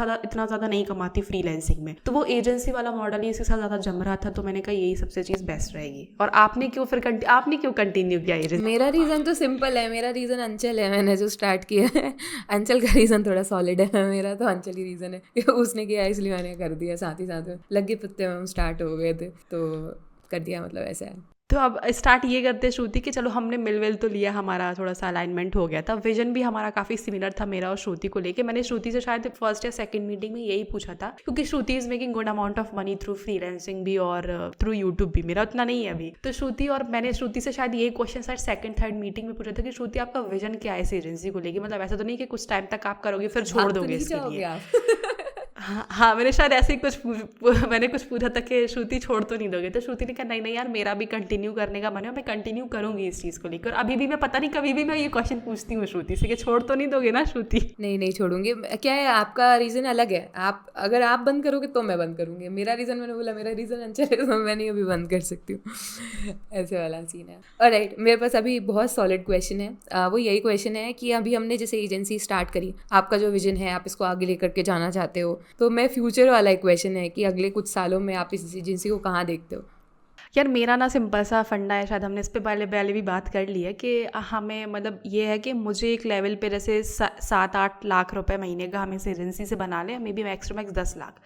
ज़्यादा नहीं कमाती फ्रीलांसिंग में। तो वो एजेंसी वाला मॉडल ही इसके साथ ज़्यादा जम रहा था, तो मैंने कहा यही सबसे चीज़ बेस्ट रहेगी। और आपने क्यों कंटिन्यू किया एजेंसी? मेरा रीज़न तो सिंपल है, मेरा रीज़न अंचल है, मैंने जो स्टार्ट किया है। अंचल का रीज़न थोड़ा सॉलिड है, मेरा तो अंचल ही रीज़न है कि उसने किया इसलिए मैंने कर दिया, साथ ही साथ लगे पत्ते में हम स्टार्ट हो गए थे तो कर दिया, मतलब ऐसा है। तो अब स्टार्ट ये करते श्रुति कि चलो हमने मिल तो लिया, हमारा थोड़ा सा अलाइनमेंट हो गया था, विजन भी हमारा काफ़ी सिमिलर था मेरा और श्रुति को लेके। मैंने श्रुति से शायद फर्स्ट या सेकंड मीटिंग में यही पूछा था, क्योंकि Shruti is making good amount of money through freelancing भी और थ्रू यूट्यूब भी, मेरा उतना नहीं है अभी। तो श्रुति और मैंने श्रुति से शायद यही क्वेश्चन शायद सेकंड थर्ड मीटिंग में पूछा था कि श्रुति आपका विजन क्या है इस एजेंसी को लेके, मतलब ऐसा तो नहीं कि कुछ टाइम तक आप करोगे फिर छोड़ दोगे इसके लिए। हाँ, मैंने शायद ऐसे ही मैंने कुछ पूछा था कि श्रुति छोड़ तो नहीं दोगे, तो श्रुति ने कहा नहीं नहीं यार, मेरा भी कंटिन्यू करने का मन है, मैं कंटिन्यू करूंगी इस चीज़ को लेकर। अभी भी मैं पता नहीं कभी भी मैं ये क्वेश्चन पूछती हूँ श्रुति से कि छोड़ तो नहीं दोगे ना श्रुति। नहीं छोड़ूंगे। क्या है, आपका रीज़न अलग है, अगर आप बंद करोगे तो मैं बंद करूँगी। मेरा रीज़न, मैंने बोला मेरा रीज़न अंचल है, तो मैं नहीं अभी बंद कर सकती हूँ। ऐसे वाला सीन है। ऑलराइट, मेरे पास अभी बहुत सॉलिड क्वेश्चन है। वो यही क्वेश्चन है कि अभी हमने जैसे एजेंसी स्टार्ट करी, आपका जो विजन है आप इसको आगे लेकर के जाना चाहते हो, तो मैं फ्यूचर वाला एक क्वेश्चन है कि अगले कुछ सालों में आप इस एजेंसी को कहाँ देखते हो? यार मेरा ना सिंपल सा फंडा है, शायद हमने इस पे पहले भी बात कर ली है कि हमें मतलब ये है कि मुझे एक लेवल पे जैसे 7-8 लाख रुपए महीने का हमें इस एजेंसी से बना ले, maybe max to max 10 lakh,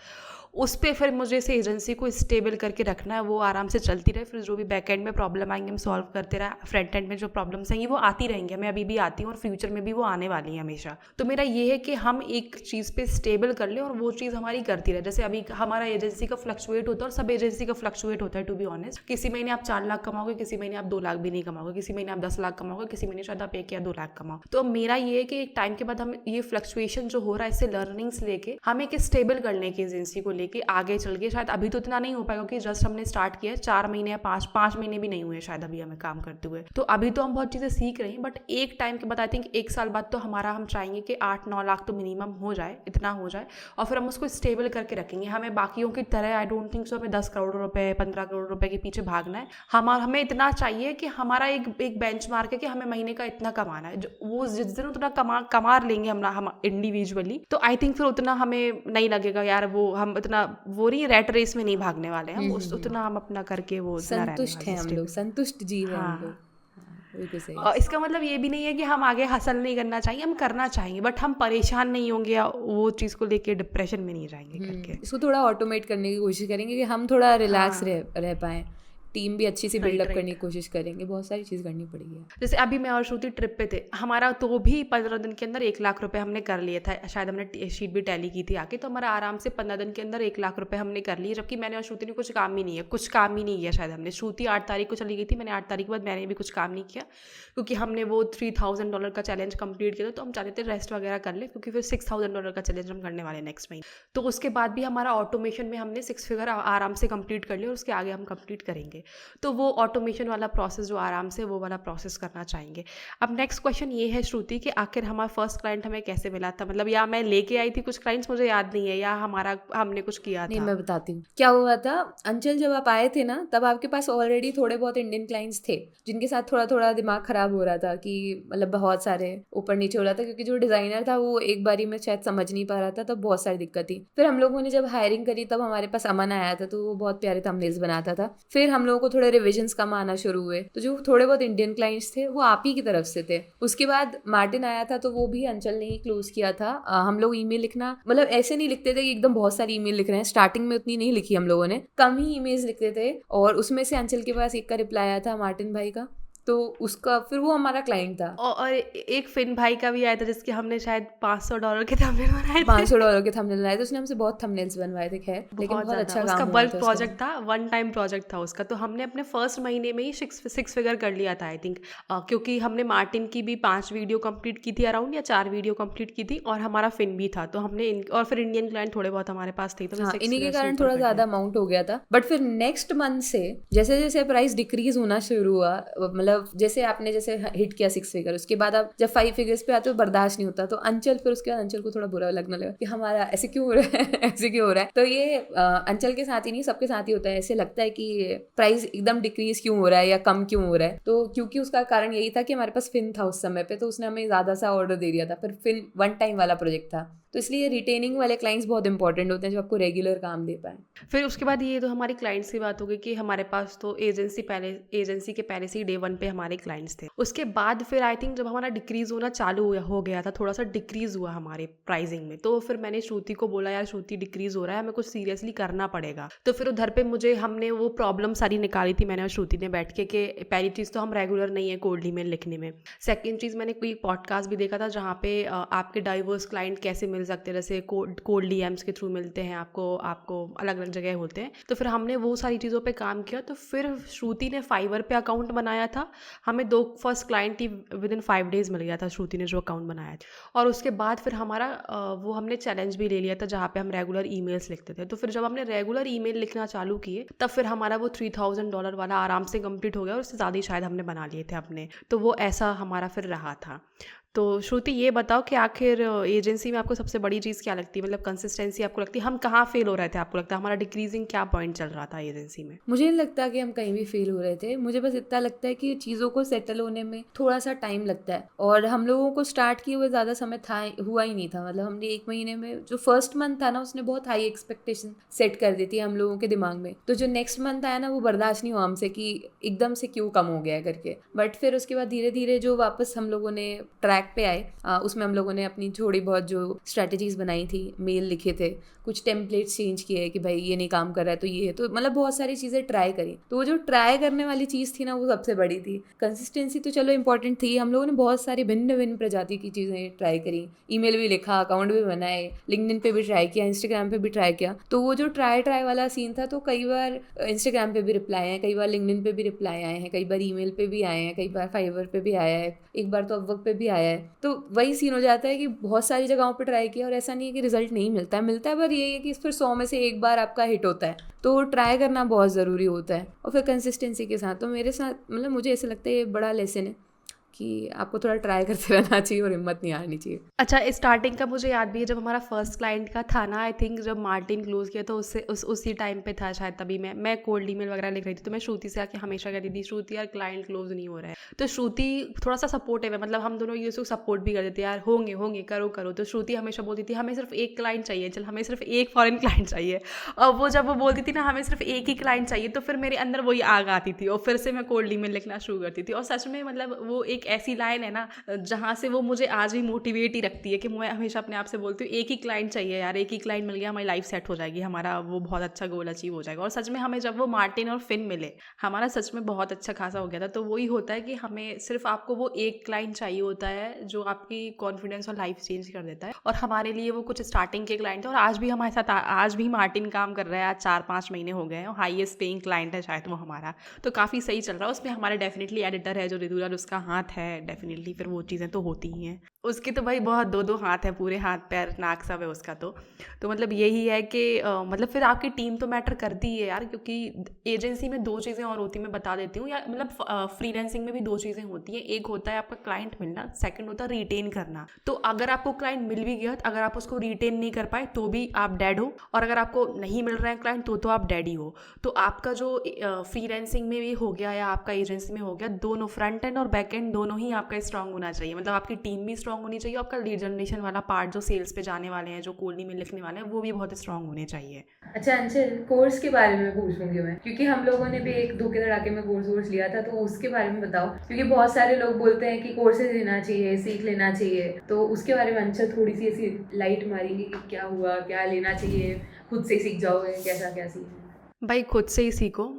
उस पर फिर मुझे इस एजेंसी को स्टेबल करके रखना है, वो आराम से चलती रहे। फिर जो भी बैक एंड में प्रॉब्लम आएंगे हम सॉल्व करते रहे, फ्रंट एंड में जो प्रॉब्लम्स आएंगी वो आती रहेंगी, मैं अभी भी आती हूँ और फ्यूचर में भी वो आने वाली है हमेशा। तो मेरा ये है कि हम एक चीज़ पे स्टेबल कर लें और वो चीज़ हमारी करती रहे। जैसे अभी हमारा एजेंसी का फ्लक्चुएट होता है और सब एजेंसी का फ्लक्चुएट होता है, टू बी ऑनेस्ट। किसी महीने आप 4 लाख कमाओगे, किसी महीने आप 2 लाख भी नहीं कमाओगे, किसी महीने आप 10 लाख कमाओगे, किसी महीने शायद आप 1 या 2 लाख कमाओ। तो मेरा ये है कि एक टाइम के बाद हम ये फ्लक्चुएशन जो हो रहा है इससे लर्निंग्स लेके हम एक स्टेबल करने की एजेंसी को लेके आगे चल के, शायद अभी तो इतना नहीं हो पाएगा क्योंकि जस्ट हमने स्टार्ट किया है, 4 महीने या 5 महीने भी नहीं हुए शायद अभी हमें काम करते हुए। तो अभी तो हम बहुत चीज़ें सीख रहे हैं, बट एक टाइम के बाद आई थिंक 1 साल बाद तो हम चाहेंगे कि 8-9 लाख तो मिनिमम हो जाए, इतना हो जाए, और फिर हम उसको स्टेबल करके रखेंगे। हमें बाकियों की तरह आई डोंट थिंक सो हमें 10 करोड़ रुपए 15 करोड़ रुपए के पीछे भागना है। हमें इतना चाहिए कि हमारा एक बेंचमार्क है कि हमें महीने का इतना कमाना है, वो जिस दिन उतना कमा लेंगे हम इंडिविजुअली, तो आई थिंक फिर उतना हमें नहीं लगेगा यार वो हम इतना वो नहीं रैट रेस में नहीं भागने वाले हैं, उतना हम अपना करके वो संतुष्ट हैं हम लोग, संतुष्ट जीव हैं हम लोग। और इसका मतलब ये भी नहीं है कि हम आगे हासिल नहीं करना चाहिए, हम करना चाहेंगे, बट हम परेशान नहीं होंगे या वो चीज़ को लेके डिप्रेशन में नहीं जाएंगे करके। इसको थोड़ा ऑटोमेट करने की कोशिश करेंगे कि हम थोड़ा रिलैक्स रह पाएँ, टीम भी अच्छी सी बिल्डअप करने की कोशिश करेंगे, बहुत सारी चीज़ करनी पड़ेगी। जैसे अभी मैं और श्रुति ट्रिप पे थे, हमारा तो भी 15 दिन के अंदर 1 लाख रुपए हमने कर लिए था, शायद हमने शीट भी टैली की थी आके, तो हमारा आराम से 15 दिन के अंदर 1 लाख रुपए हमने कर लिए, जबकि मैंने और श्रुति ने कुछ काम ही नहीं किया शायद हमने। श्रुति 8 तारीख को चली गई थी, मैंने 8 तारीख के बाद मैंने भी कुछ काम नहीं किया क्योंकि हमने वो $3,000 का चैलेंज कंप्लीट किया था, तो हम चाहते थे रेस्ट वगैरह कर ले क्योंकि फिर $6,000 का चैलेंज हम करने वाले नेक्स्ट महीने। तो उसके बाद भी हमारा ऑटोमेशन में हमने 6 फिगर आराम से कंप्लीट कर लिया और उसके आगे हम कंप्लीट करेंगे। तो वो ऑटोमेशन वाला प्रोसेस जो आराम से वो वाला प्रोसेस करना चाहेंगे। अब नेक्स्ट क्वेश्चन ये है श्रुति कि आखिर हमारा फर्स्ट क्लाइंट हमें कैसे मिला था, मतलब या मैं लेके आई थी कुछ क्लाइंट्स, मुझे याद नहीं है, या हमने कुछ किया था। नहीं, मैं बताती हूँ क्या हुआ था। अंचल जब आप आए थे ना, तब आपके पास ऑलरेडी थोड़े बहुत इंडियन क्लाइंट्स थे जिनके साथ थोड़ा थोड़ा दिमाग खराब हो रहा था कि मतलब बहुत सारे ऊपर नीचे हो रहा था, क्योंकि जो डिजाइनर था वो एक बारी में शायद समझ नहीं पा रहा था, तब बहुत सारी दिक्कत थी। फिर हम लोगों ने जब हायरिंग करी तब हमारे पास अमन आया था, तो वो बहुत प्यारे थंबनेल्स बनाता था। फिर हम लोगों को थोड़े रिविजन्स कम आना शुरू हुए, तो जो थोड़े बहुत इंडियन क्लाइंट्स थे वो आप ही की तरफ से थे। उसके बाद मार्टिन आया था, तो वो भी अंचल ने ही क्लोज किया था। हम लोग ईमेल लिखना मतलब ऐसे नहीं लिखते थे कि एकदम बहुत सारी ईमेल लिख रहे हैं, स्टार्टिंग में उतनी नहीं लिखी हम लोगों ने, कम ही ईमेल्स लिखते थे, और उसमें से अंचल के पास एक का रिप्लाई आया था मार्टिन भाई का, तो उसका फिर वो हमारा क्लाइंट था। और एक फिन भाई का भी आया था जिसके हमने शायद $500 के थंबनेल बनाए थे, $500 के थंबनेल बनाए थे, उसने हमसे बहुत थंबनेल्स बनवाए थे, खैर लेकिन बहुत अच्छा उसका काम बल्क प्रोजेक्ट था, 1 टाइम प्रोजेक्ट था उसका। तो हमने अपने फर्स्ट महीने में ही 6 फिगर कर लिया था आई थिंक, क्योंकि हमने मार्टिन की भी 5 वीडियो कंप्लीट की थी अराउंड, या 4 वीडियो कंप्लीट की थी, और हमारा फिन भी था, तो हमने और फिर इंडियन क्लाइंट थोड़े बहुत हमारे पास थे, तो इन्हीं के कारण थोड़ा ज्यादा अमाउंट हो गया था। बट फिर नेक्स्ट मंथ से जैसे जैसे प्राइस डिक्रीज होना शुरू हुआ, मतलब जैसे आपने जैसे हिट किया 6 फिगर, उसके बाद आप जब 5 फिगर्स पे आते हो बर्दाश्त नहीं होता, तो अंचल फिर उसके बाद अंचल को थोड़ा बुरा लगने लगा कि हमारा ऐसे क्यों हो रहा है ऐसे क्यों हो रहा है। तो ये अंचल के साथ ही नहीं सबके साथ ही होता है, ऐसे लगता है कि प्राइस एकदम डिक्रीज क्यों हो रहा है या कम क्यों हो रहा है। तो क्योंकि उसका कारण यही था कि हमारे पास फिन था उस समय पे, तो उसने हमें ज्यादा सा ऑर्डर दे दिया था, फिर फिन 1 टाइम वाला प्रोजेक्ट था, तो इसलिए रिटेनिंग वाले क्लाइंट्स बहुत इंपॉर्टेंट होते हैं जो आपको रेगुलर काम दे पाए। फिर उसके बाद ये तो हमारी क्लाइंट्स की बात हो गई कि हमारे पास तो एजेंसी के पहले से ही डे 1 पे हमारे क्लाइंट्स थे। उसके बाद फिर आई थिंक जब हमारा डिक्रीज होना चालू हो गया था, थोड़ा सा डिक्रीज हुआ हमारे प्राइसिंग में, तो फिर मैंने श्रुति को बोला यार श्रुति डिक्रीज हो रहा है, हमें कुछ सीरियसली करना पड़ेगा। तो फिर उधर पे हमने वो प्रॉब्लम सारी निकाली थी मैंने और श्रुति ने बैठ के कि पहली चीज़ तो हम रेगुलर नहीं है कोल्ड ईमेल लिखने में। सेकेंड चीज़, मैंने कोई पॉडकास्ट भी देखा था जहाँ पे आपके डाइवर्स क्लाइंट कैसे मिल सकते हैं, जैसे कोल्ड DMs के थ्रू मिलते हैं आपको अलग अलग जगह होते हैं। तो फिर हमने वो सारी चीज़ों पे काम किया। तो फिर श्रुति ने फाइवर पे अकाउंट बनाया था। हमें 2 फर्स्ट क्लाइंट ही विदिन 5 डेज़ मिल गया था श्रुति ने जो अकाउंट बनाया था। और उसके बाद फिर हमारा वो हमने चैलेंज भी ले लिया था जहाँ पे हम रेगुलर ईमेल्स लिखते थे। तो फिर जब हमने रेगुलर ईमेल लिखना चालू किए तब फिर हमारा वो $3000 वाला आराम से कंप्लीट हो गया और उससे ज़्यादा ही शायद हमने बना लिए थे अपने। तो वो ऐसा हमारा फिर रहा था। तो श्रुति ये बताओ कि आखिर एजेंसी में आपको सबसे बड़ी चीज़ क्या लगती है, मतलब कंसिस्टेंसी आपको लगती है, हम कहाँ फेल हो रहे थे, आपको लगता है हमारा डिक्रीजिंग क्या पॉइंट चल रहा था एजेंसी में? मुझे नहीं लगता कि हम कहीं भी फेल हो रहे थे। मुझे बस इतना लगता है कि चीज़ों को सेटल होने में थोड़ा सा टाइम लगता है, और हम लोगों को स्टार्ट किए हुए ज़्यादा समय हुआ ही नहीं था। मतलब हमने 1 महीने में, जो फर्स्ट मंथ था ना, उसने बहुत हाई एक्सपेक्टेशन सेट कर दी थी हम लोगों के दिमाग में। तो जो नेक्स्ट मंथ आया ना, वो बर्दाश्त नहीं हुआ हमसे कि एकदम से क्यों कम हो गया करके। बट फिर उसके बाद धीरे धीरे जो वापस हम लोगों ने ट्रैक पे आए, उसमें हम लोगों ने अपनी थोड़ी बहुत जो स्ट्रैटेजीज बनाई थी, मेल लिखे थे, कुछ टेम्पलेट्स चेंज किए कि भाई ये नहीं काम कर रहा है तो ये है, तो मतलब बहुत सारी चीज़ें ट्राई करी। तो वो जो ट्राई करने वाली चीज़ थी ना, वो सबसे बड़ी थी। कंसिस्टेंसी तो चलो इंपॉर्टेंट थी। हम लोगों ने बहुत सारी भिन्न भिन्न प्रजाति की चीज़ें ट्राई करी, ईमेल भी लिखा, अकाउंट भी बनाए, लिंक्डइन पे भी ट्राई किया, इंस्टाग्राम पे भी ट्राई किया। तो वो जो ट्राई वाला सीन था, तो कई बार इंस्टाग्राम पे भी रिप्लाई आए, कई बार लिंक्डइन पे भी रिप्लाई आए हैं, कई बार ईमेल पे भी आए हैं, कई बार फाइवर पे भी आया है, एक बार तो अपवर्क पे भी आया है। तो वही सीन हो जाता है कि बहुत सारी जगहों पे ट्राई किया और ऐसा नहीं है कि रिजल्ट नहीं मिलता है, पर ये है कि फिर 100 में से एक बार आपका हिट होता है। तो ट्राई करना बहुत ज़रूरी होता है, और फिर कंसिस्टेंसी के साथ। तो मेरे साथ, मतलब मुझे ऐसा लगता है ये बड़ा लेसन है कि आपको थोड़ा ट्राई करते रहना चाहिए और हिम्मत नहीं हारनी चाहिए। अच्छा, स्टार्टिंग का मुझे याद भी है, जब हमारा फर्स्ट क्लाइंट का था ना, आई थिंक जब मार्टिन क्लोज किया तो उससे उसी टाइम पे था शायद। तभी मैं कोल्ड ईमेल वगैरह लिख रही थी, तो मैं श्रुति से आके हमेशा कहती थी, श्रुति यार क्लाइंट क्लोज नहीं हो रहा है। तो श्रुति थोड़ा सा सपोर्टिव है, मतलब हम दोनों ये सपोर्ट भी कर देते यार, होंगे करो। तो श्रुति हमेशा बोलती थी हमें सिर्फ एक क्लाइंट चाहिए, चल हमें सिर्फ एक फॉरेन क्लाइंट चाहिए। और वो जब वो बोलती थी ना हमें सिर्फ एक ही क्लाइंट चाहिए, तो फिर मेरे अंदर वही आग आती थी और फिर से मैं कोल्ड ईमेल लिखना शुरू करती थी। और सच में मतलब वो एक ऐसी लाइन है ना जहाँ से वो मुझे आज भी मोटिवेट ही रखती है कि मैं हमेशा अपने आप से बोलती हूँ एक ही क्लाइंट चाहिए यार, एक ही क्लाइंट मिल गया हमारी लाइफ सेट हो जाएगी, हमारा वो बहुत अच्छा गोल अचीव हो जाएगा। और सच में हमें जब वो मार्टिन और फिन मिले, हमारा सच में बहुत अच्छा खासा हो गया था। तो वही होता है कि हमें सिर्फ आपको वो एक क्लाइंट चाहिए होता है जो आपकी कॉन्फिडेंस और लाइफ चेंज कर देता है। और हमारे लिए वो कुछ स्टार्टिंग के क्लाइंट थे और आज भी हमारे साथ, आज भी मार्टिन काम कर रहा है। आज 4-5 महीने हो गए हैं और हाईएस्ट पेइंग क्लाइंट है शायद वो हमारा। तो काफ़ी सही चल रहा है। उसमें हमारे डेफिनेटली एडिटर है जो रेगुलर, उसका हाथ है डेफिनेटली, फिर वो चीज़ें तो होती ही हैं। उसके तो भाई बहुत 2-2 हाथ है, पूरे हाथ पैर नाक सब है उसका। तो मतलब यही है कि मतलब फिर आपकी टीम तो मैटर करती है यार, क्योंकि एजेंसी में 2 चीज़ें और होती हैं, मैं बता देती हूँ। या मतलब फ्रीलांसिंग में भी 2 चीज़ें होती हैं। एक होता है आपका क्लाइंट मिलना, सेकंड होता है रिटेन करना। तो अगर आपको क्लाइंट मिल भी गया, अगर आप उसको रिटेन नहीं कर पाए तो भी आप डेड हो, और अगर आपको नहीं मिल रहा है क्लाइंट तो आप डेड ही हो। तो आपका जो फ्रीलांसिंग में भी हो गया या आपका एजेंसी में हो गया, दोनों फ्रंट एंड और बैक एंड दोनों ही आपका स्ट्रांग होना चाहिए। मतलब आपकी टीम भी स्ट्रांग होनी चाहिए, आपका लीड जनरेशन वाला पार्ट जो सेल्स पे जाने वाले हैं, जो कोल्ड ईमेल लिखने वाले हैं, वो भी बहुत स्ट्रांग होने चाहिए। अच्छा अंशल, कोर्स के बारे में पूछूंगी मैं, क्योंकि हम लोगों ने भी एक धोखे धड़ाके में कोर्स लिया था, तो उसके बारे में बताओ। क्योंकि बहुत सारे लोग बोलते हैं कि कोर्सेज लेना चाहिए, सीख लेना चाहिए, तो उसके बारे में अंशल थोड़ी सी ऐसी लाइट मारेंगे कि क्या हुआ, क्या लेना चाहिए, खुद से सीख जाओगे, कैसा क्या सीखना? भाई खुद से ही सीखो।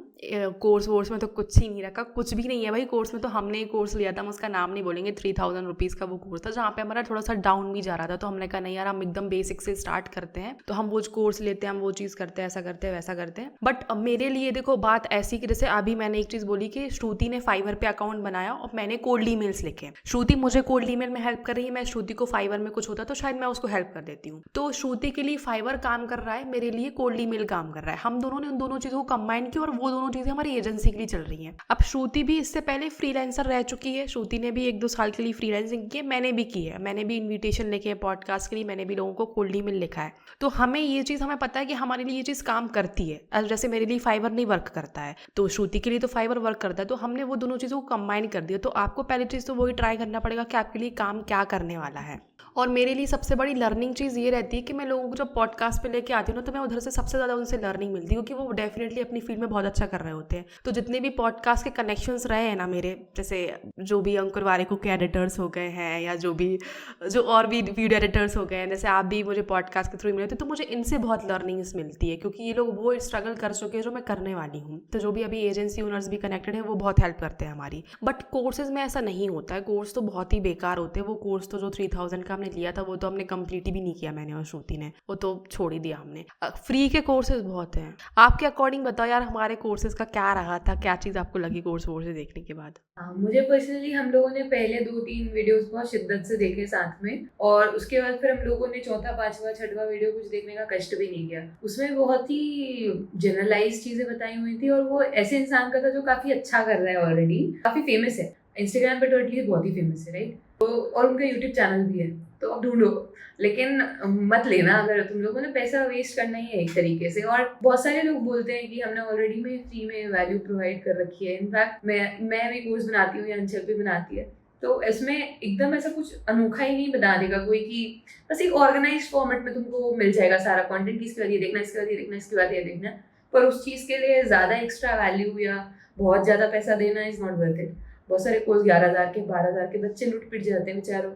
कोर्स में तो कुछ ही नहीं रखा, कुछ भी नहीं है भाई कोर्स में। तो हमने एक कोर्स लिया था, हम उसका नाम नहीं बोलेंगे, 3000 रुपीज़ का वो कोर्स था, जहाँ पे हमारा थोड़ा सा डाउन भी जा रहा था। तो हमने कहा नहीं यार, हम एकदम बेसिक से स्टार्ट करते हैं, तो हम वो कोर्स लेते हैं, हम वो चीज़ करते हैं, ऐसा करते हैं, वैसा करते हैं। बट मेरे लिए देखो बात ऐसी कि जैसे अभी मैंने एक चीज़ बोली कि श्रुति ने फाइवर पे अकाउंट बनाया और मैंने कोल्ड ईमेल्स लिखे। श्रुति मुझे कोल्ड ईमेल में हेल्प कर रही है, मैं श्रुति को फाइवर में कुछ होता तो शायद मैं उसको हेल्प कर देती हूँ। तो श्रुति के लिए फाइवर काम कर रहा है, मेरे लिए कोल्ड ईमेल काम कर रहा है। हम दोनों ने उन दोनों चीज़ों को कंबाइन किया और वो दोनों चीज़ें हमारी एजेंसी के लिए चल रही है। अब श्रुति भी इससे पहले फ्रीलांसर रह चुकी है, श्रुति ने भी 1-2 साल के लिए फ्रीलांसिंग की है, मैंने भी की है, मैंने भी इन्विटेशन लिखे हैं पॉडकास्ट के लिए, मैंने भी लोगों को कोल्ड ईमेल लिखा है। तो हमें ये चीज़, हमें पता है कि हमारे लिए ये चीज़ काम करती है। जैसे मेरे लिए फाइवर नहीं वर्क करता है, तो श्रुति के लिए तो फाइवर वर्क करता है। तो हमने वो दोनों चीज़ों को कंबाइन कर दिया। तो आपको पहली चीज़ तो वही ट्राई करना पड़ेगा कि आपके लिए काम क्या करने वाला है। और मेरे लिए सबसे बड़ी लर्निंग चीज़ ये रहती है कि मैं लोगों को जब पॉडकास्ट पे लेके आती हूँ ना, तो मैं उधर से सबसे ज़्यादा उनसे लर्निंग मिलती है, क्योंकि वो डेफिनेटली अपनी फील्ड में बहुत अच्छा कर रहे होते हैं। तो जितने भी पॉडकास्ट के कनेक्शंस रहे हैं ना मेरे, जैसे जो भी अंकुर वारिकू के एडिटर्स हो गए हैं, या जो और भी वीडियो एडिटर्स हो गए हैं, जैसे आप भी मुझे पॉडकास्ट के थ्रू मिले थे, तो मुझे इनसे बहुत लर्निंग्स मिलती है, क्योंकि ये लोग वो स्ट्रगल कर चुके हैं जो मैं करने वाली हूँ। तो जो भी अभी एजेंसी ओनर्स भी कनेक्टेड है, वो बहुत हेल्प करते हैं हमारी। बट कोर्सेज में ऐसा नहीं होता है, कोर्स तो बहुत ही बेकार होते हैं। वो कोर्स तो जो 3000 का हमने हमने लिया था वो तो हमने कंप्लीट भी नहीं किया, मैंने और श्रुति ने, वो तो छोड़ ही दिया हमने। फ्री के कोर्सेज बहुत हैं। आपके अकॉर्डिंग बताओ यार, हमारे कोर्सेज का क्या रहा था, क्या चीज़ आपको लगी कोर्स वोर्स देखने के बाद? हाँ, मुझे पर्सनली हम लोगों ने पहले 2-3 वीडियोस बहुत शिद्दत से देखे साथ में, और उसके बाद फिर हम लोगों ने चौथा, पांचवा, छठवां वीडियो कुछ देखने का कष्ट भी नहीं किया। उसमें बहुत ही जनरलाइज चीजें बताई हुई थी, और वो ऐसे इंसान का था जो काफी अच्छा कर रहा है, ऑलरेडी काफी फेमस है इंस्टाग्राम पे, तो एटलीस्ट बहुत ही फेमस है, राइट? तो और उनका यूट्यूब चैनल भी है, तो अब ढूंढो, लेकिन मत लेना अगर तुम लोगों ने पैसा वेस्ट करना ही है एक तरीके से। और बहुत सारे लोग बोलते हैं कि हमने ऑलरेडी में फ्री में वैल्यू प्रोवाइड कर रखी है। इनफैक्ट मैं भी कोर्स बनाती हूँ या अंचल भी बनाती है, तो इसमें एकदम ऐसा कुछ अनोखा ही नहीं बता देगा कोई कि बस एक ऑर्गेनाइज फॉर्मेट में तुमको मिल जाएगा सारा कंटेंट, इसके बाद ये देखना, इसके बाद ये देखना, इसके बाद ये देखना। पर उस चीज़ के लिए ज़्यादा एक्स्ट्रा वैल्यू या बहुत ज़्यादा पैसा देना इज़ नॉट वर्थ इट। बहुत सारे कोर्स 11,000 के, 12,000 के, बच्चे लुट पिट जाते हैं बेचारों,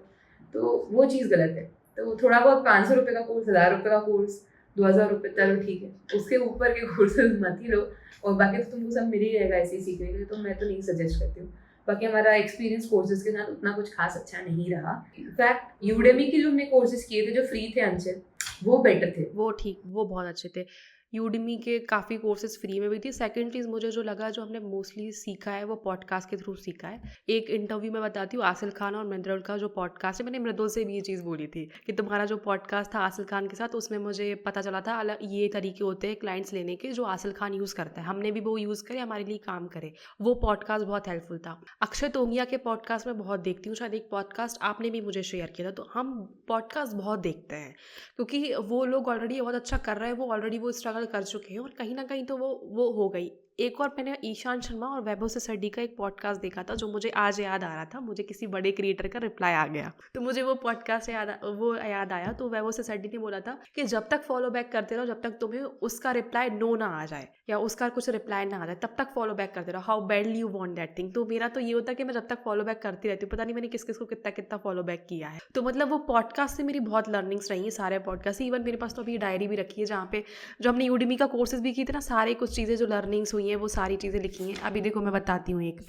तो वो चीज़ गलत है। तो थोड़ा बहुत 500 रुपये का कोर्स, 1,000 रुपये का कोर्स, 2,000 रुपये, चलो ठीक है, उसके ऊपर के कोर्सेज मत ही लो, और बाकी तो तुमको सब मिल ही रहेगा ऐसे ही सीखने के लिए, तो मैं तो नहीं सजेस्ट करती हूँ। बाकी हमारा एक्सपीरियंस कोर्सेज के साथ उतना कुछ खास अच्छा नहीं रहा। इनफैक्ट यूडेमी के जो हमने कोर्सेज किए थे जो फ्री थे अंचल, वो बेटर थे, वो ठीक, वो बहुत अच्छे थे। यूडमी के काफ़ी कोर्सेज फ्री में भी थी। सेकंड चीज़ मुझे जो लगा, जो हमने मोस्टली सीखा है वो पॉडकास्ट के थ्रू सीखा है। एक इंटरव्यू में बताती हूँ, आसिल खान और मृदुल का जो पॉडकास्ट है, मैंने मृदुल से भी ये चीज़ बोली थी कि तुम्हारा जो पॉडकास्ट था आसिल खान के साथ, उसमें मुझे पता चला था अलग ये तरीके होते हैं क्लाइंट्स लेने के जो आसिल खान यूज़ करता है, हमने भी वो यूज़ करे, हमारे लिए काम करे। वो पॉडकास्ट बहुत हेल्पफुल था। अक्षय तोंगिया के पॉडकास्ट में बहुत देखती हूँ, शायद एक पॉडकास्ट आपने भी मुझे शेयर किया था। तो हम पॉडकास्ट बहुत देखते हैं क्योंकि वो लोग ऑलरेडी बहुत अच्छा कर रहे हैं, वो ऑलरेडी वो स्ट्रगल कर चुके हैं, और कहीं ना कहीं तो वो हो गई। एक और मैंने ईशान शर्मा और वैभव सेसड्डी का एक पॉडकास्ट देखा था जो मुझे आज याद आ रहा था, मुझे किसी बड़े क्रिएटर का रिप्लाई आ गया तो मुझे वो पॉडकास्ट याद आया। तो वैभव सेसड्डी ने बोला था कि जब तक फॉलो बैक करते रहो, जब तक तुम्हें उसका रिप्लाई नो ना आ जाए या उसका कुछ रिप्लाई ना आ जाए, तब तक फॉलो बैक करते रहो, how badly you want that thing. तो मेरा तो ये होता है कि मैं जब तक फॉलो बैक करती रहती हूँ, पता नहीं मैंने किस किस को कितना कितना फॉलो बैक किया है। तो मतलब वो पॉडकास्ट से मेरी बहुत लर्निंग्स रही है, सारे पॉडकास्ट। इवन मेरे पास तो अभी डायरी भी रखी है जहाँ पे जो हमने यूडेमी का कोर्सेज भी किए थे ना, सारे कुछ चीज़ें जो लर्निंग्स हुई हैं वो सारी चीज़ें लिखी हैं। अभी देखो मैं बताती हूँ, एक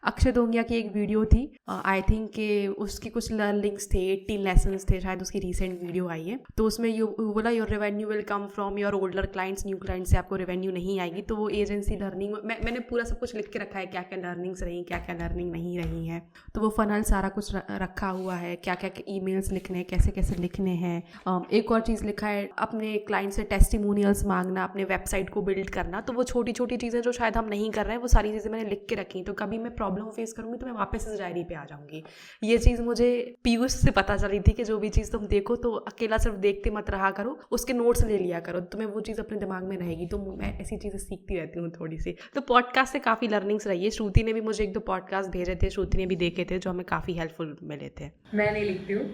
अक्षय तोंगिया की एक वीडियो थी, आई थिंक के उसकी कुछ लर्निंग्स थे, 18 लेसन्स थे शायद, उसकी रीसेंट वीडियो आई है। तो उसमें यू बोला your revenue will come from your older clients, new client से आपको रेवेन्यू नहीं आएगी। तो वो एजेंसी लर्निंग मैंने पूरा सब कुछ लिख के रखा है, क्या क्या लर्निंग्स रही, क्या क्या लर्निंग नहीं रही है। तो वो फनल सारा कुछ रखा हुआ है, क्या क्या ईमेल्स लिखने हैं, कैसे कैसे लिखने हैं। एक और चीज़ लिखा है, अपने क्लाइंट से टेस्टिमोनियल्स मांगना, अपने वेबसाइट को बिल्ड करना। तो वो छोटी छोटी चीज़ें जो शायद हम नहीं कर रहे हैं, वो सारी चीज़ें मैंने लिख के रखी। तो कभी मैं प्रॉब्लम फेस करूँगी तो मैं वापस इस डायरी पे आ जाऊँगी। ये चीज़ मुझे पीयूष से पता चली थी कि जो भी चीज़ तुम देखो तो अकेला सिर्फ देखते मत रहा करो, उसके नोट्स ले लिया करो, तुम्हें वो चीज़ अपने दिमाग में रहेगी। तो मैं ऐसी चीज़ें सीखती रहती हूँ थोड़ी सी। तो पॉडकास्ट से काफ़ी लर्निंग्स रही है। श्रुति ने भी मुझे 1-2 पॉडकास्ट भेजे थे, श्रुति ने भी देखे थे, जो हमें काफ़ी हेल्पफुल मिले थे। मैं नहीं लिखती हूँ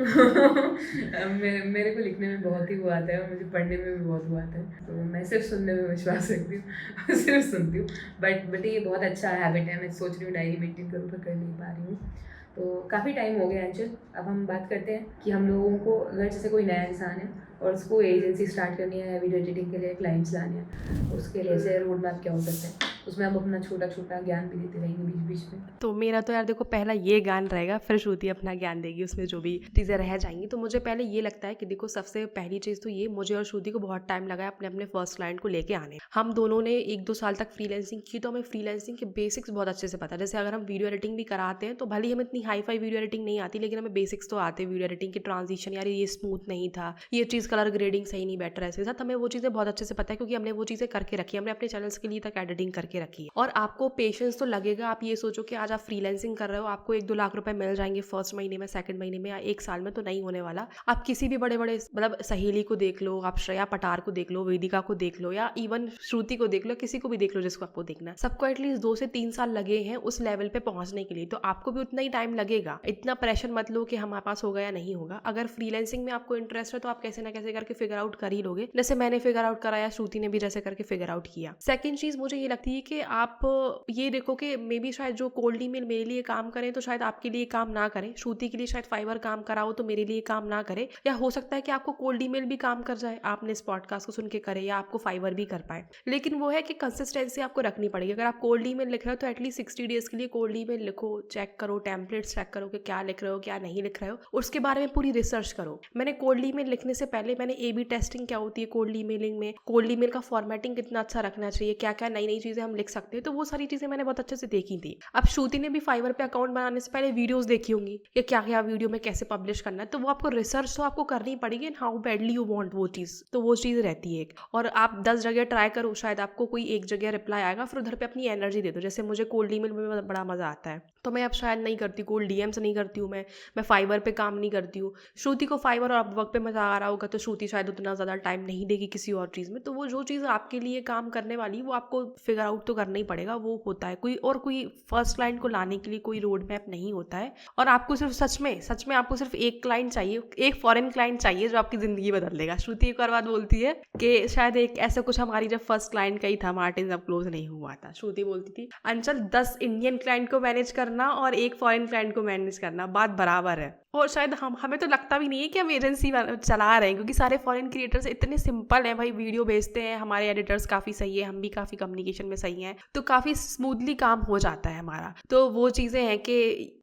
मेरे को लिखने में बहुत ही वो आता है और मुझे पढ़ने में भी बहुत वो आता है, तो मैं सिर्फ सुनने में विश्वास रखती हूँ सिर्फ सुनती हूँ। बट ये बहुत अच्छा हैबिट है, मैं सोच रही हूँ डायरी मेंटेन करूँ पर कर नहीं पा रही हूँ। तो काफ़ी टाइम हो गया अंचल। अब हम बात करते हैं कि हम लोगों को अगर जैसे कोई नया इंसान है और उसको एजेंसी स्टार्ट करनी है, वीडियो एडिटिंग के लिए क्लाइंट्स लाने हैं, उसके लिए ऐसे रोड मैप क्या हो सकता है, उसमें हम अपना छोटा छोटा ज्ञान भी देते रहेंगे बीच बीच में। तो मेरा तो यार देखो पहला ये ज्ञान रहेगा, फिर श्रुति अपना ज्ञान देगी, उसमें जो भी चीज़ें रह जाएंगी। तो मुझे पहले ये लगता है कि देखो सबसे पहली चीज़ तो ये, मुझे और श्रुति को बहुत टाइम लगा है अपने अपने फर्स्ट क्लाइंट को लेके आने। हम दोनों ने 1-2 साल तक फ्रीलांसिंग की, तो हमें फ्रीलांसिंग के बेसिक्स बहुत अच्छे से पता है। जैसे अगर हम वीडियो एडिटिंग भी कराते हैं तो भले ही हमें इतनी हाई फाई वीडियो एडिटिंग नहीं आती, लेकिन हमें बेसिक्स तो आते हैं। वीडियो एडिटिंग की ट्रांजिशन, यार ये स्मूथ नहीं था, ये चीज़ कलर ग्रेडिंग सही नहीं बैठ रहा है इसके साथ, हमें वो चीज़ें बहुत अच्छे से पता है क्योंकि हमने वो चीज़ें करके रखी है, हमने अपने चैनल्स के लिए तक एडिटिंग करके रखी है। और आपको पेशेंस तो लगेगा। आप ये सोचो कि आज आप फ्रीलांसिंग कर रहे हो, आपको 1-2 लाख रुपए मिल जाएंगे फर्स्ट महीने में, सेकंड महीने में या 1 साल में, तो नहीं होने वाला। आप किसी भी बड़े बड़े मतलब सहेली को देख लो, आप श्रेया पटार को देख लो, वेदिका को देख लो, या इवन श्रुति को देख लो, किसी को भी देख लो जिसको आपको देखना है, सबको एटलीस्ट 2 से 3 साल लगे हैं उस लेवल पे पहुंचने के लिए। तो आपको भी उतना ही टाइम लगेगा। इतना प्रेशर मत लो कि हमारे पास होगा या नहीं होगा। अगर फ्रीलांसिंग में आपको इंटरेस्ट है तो आप कैसे ना कैसे करके फिगर आउट कर ही लोगे, जैसे मैंने फिगर आउट कराया, श्रुति ने भी जैसे करके फिगर आउट किया। सेकंड चीज मुझे ये लगती है कि आप ये देखो कि मे बी शायद जो कोल्ड ईमेल मेरे लिए काम करें तो शायद आपके लिए काम ना करें, श्रुति के लिए शायद फाइवर काम कराओ तो मेरे लिए काम ना करे, या हो सकता है कि आपको कोल्ड ईमेल भी काम कर जाए, आपने इस पॉडकास्ट को सुन के करे, या आपको फाइवर भी कर पाए। लेकिन वो है कि कंसिस्टेंसी आपको रखनी पड़ेगी। अगर आप कोल्ड ईमेल लिख रहे हो तो एटलीस्ट 60 डेज के लिए कोल्ड ईमेल लिखो, चेक करो, टेम्पलेट्स चेक करो कि क्या लिख रहे हो क्या नहीं लिख रहे हो, उसके बारे में पूरी रिसर्च करो। मैंने कोल्ड ईमेल लिखने से पहले मैंने A/B टेस्टिंग क्या होती है कोल्ड ईमेलिंग में, कोल्ड ईमेल का फॉर्मेटिंग कितना अच्छा रखना चाहिए, क्या क्या नई नई चीजें हम लिख सकते हैं, तो वो सारी चीजें मैंने बहुत अच्छे से देखी थी। अब श्रुति ने भी फाइवर पे अकाउंट बनाने से पहले वीडियोस देखी होंगी कि क्या क्या वीडियो में कैसे पब्लिश करना है, तो वो आपको रिसर्च तो आपको करनी पड़ेगी, and how badly you want वो चीज़, तो वो चीज़ रहती है एक। और आप 10 जगह ट्राई करो, शायद आपको कोई एक जगह रिप्लाई आएगा, फिर उधर पे अपनी एनर्जी दे दो। जैसे मुझे कोल्ड ईमेल में बड़ा मजा आता है, तो मैं अब शायद नहीं करती, कोल्ड DMs नहीं करती हूँ, मैं फाइवर पे काम नहीं करती हूँ। श्रुति को फाइवर और अपवर्क पे मजा आ रहा होगा, तो श्रुति शायद उतना ज़्यादा टाइम नहीं देगी किसी और चीज़ में, तो वो जो चीज़ आपके लिए काम करने वाली वो आपको फिगर आउट तो करना ही पड़ेगा। वो होता है कोई फर्स्ट क्लाइंट को लाने के लिए कोई रोड मैप नहीं होता है, और आपको सिर्फ सच में आपको सिर्फ एक क्लाइंट चाहिए, एक फॉरेन क्लाइंट चाहिए जो आपकी ज़िंदगी बदल देगा। श्रुति एक और बात बोलती है कि शायद एक ऐसा कुछ हमारी जब फर्स्ट क्लाइंट का ही था, मार्टिन जब क्लोज नहीं हुआ था, श्रुति बोलती थी अंचल 10 इंडियन क्लाइंट को मैनेज करना और एक फॉरेन क्लाइंट को मैनेज करना बात बराबर है। और शायद हमें तो लगता भी नहीं है कि हम एजेंसी चला रहे हैं, क्योंकि सारे फॉरेन क्रिएटर्स इतने सिंपल हैं भाई, वीडियो भेजते हैं, हमारे एडिटर्स काफ़ी सही है, हम भी काफ़ी कम्युनिकेशन में सही हैं, तो काफ़ी स्मूथली काम हो जाता है हमारा। तो वो चीज़ें हैं कि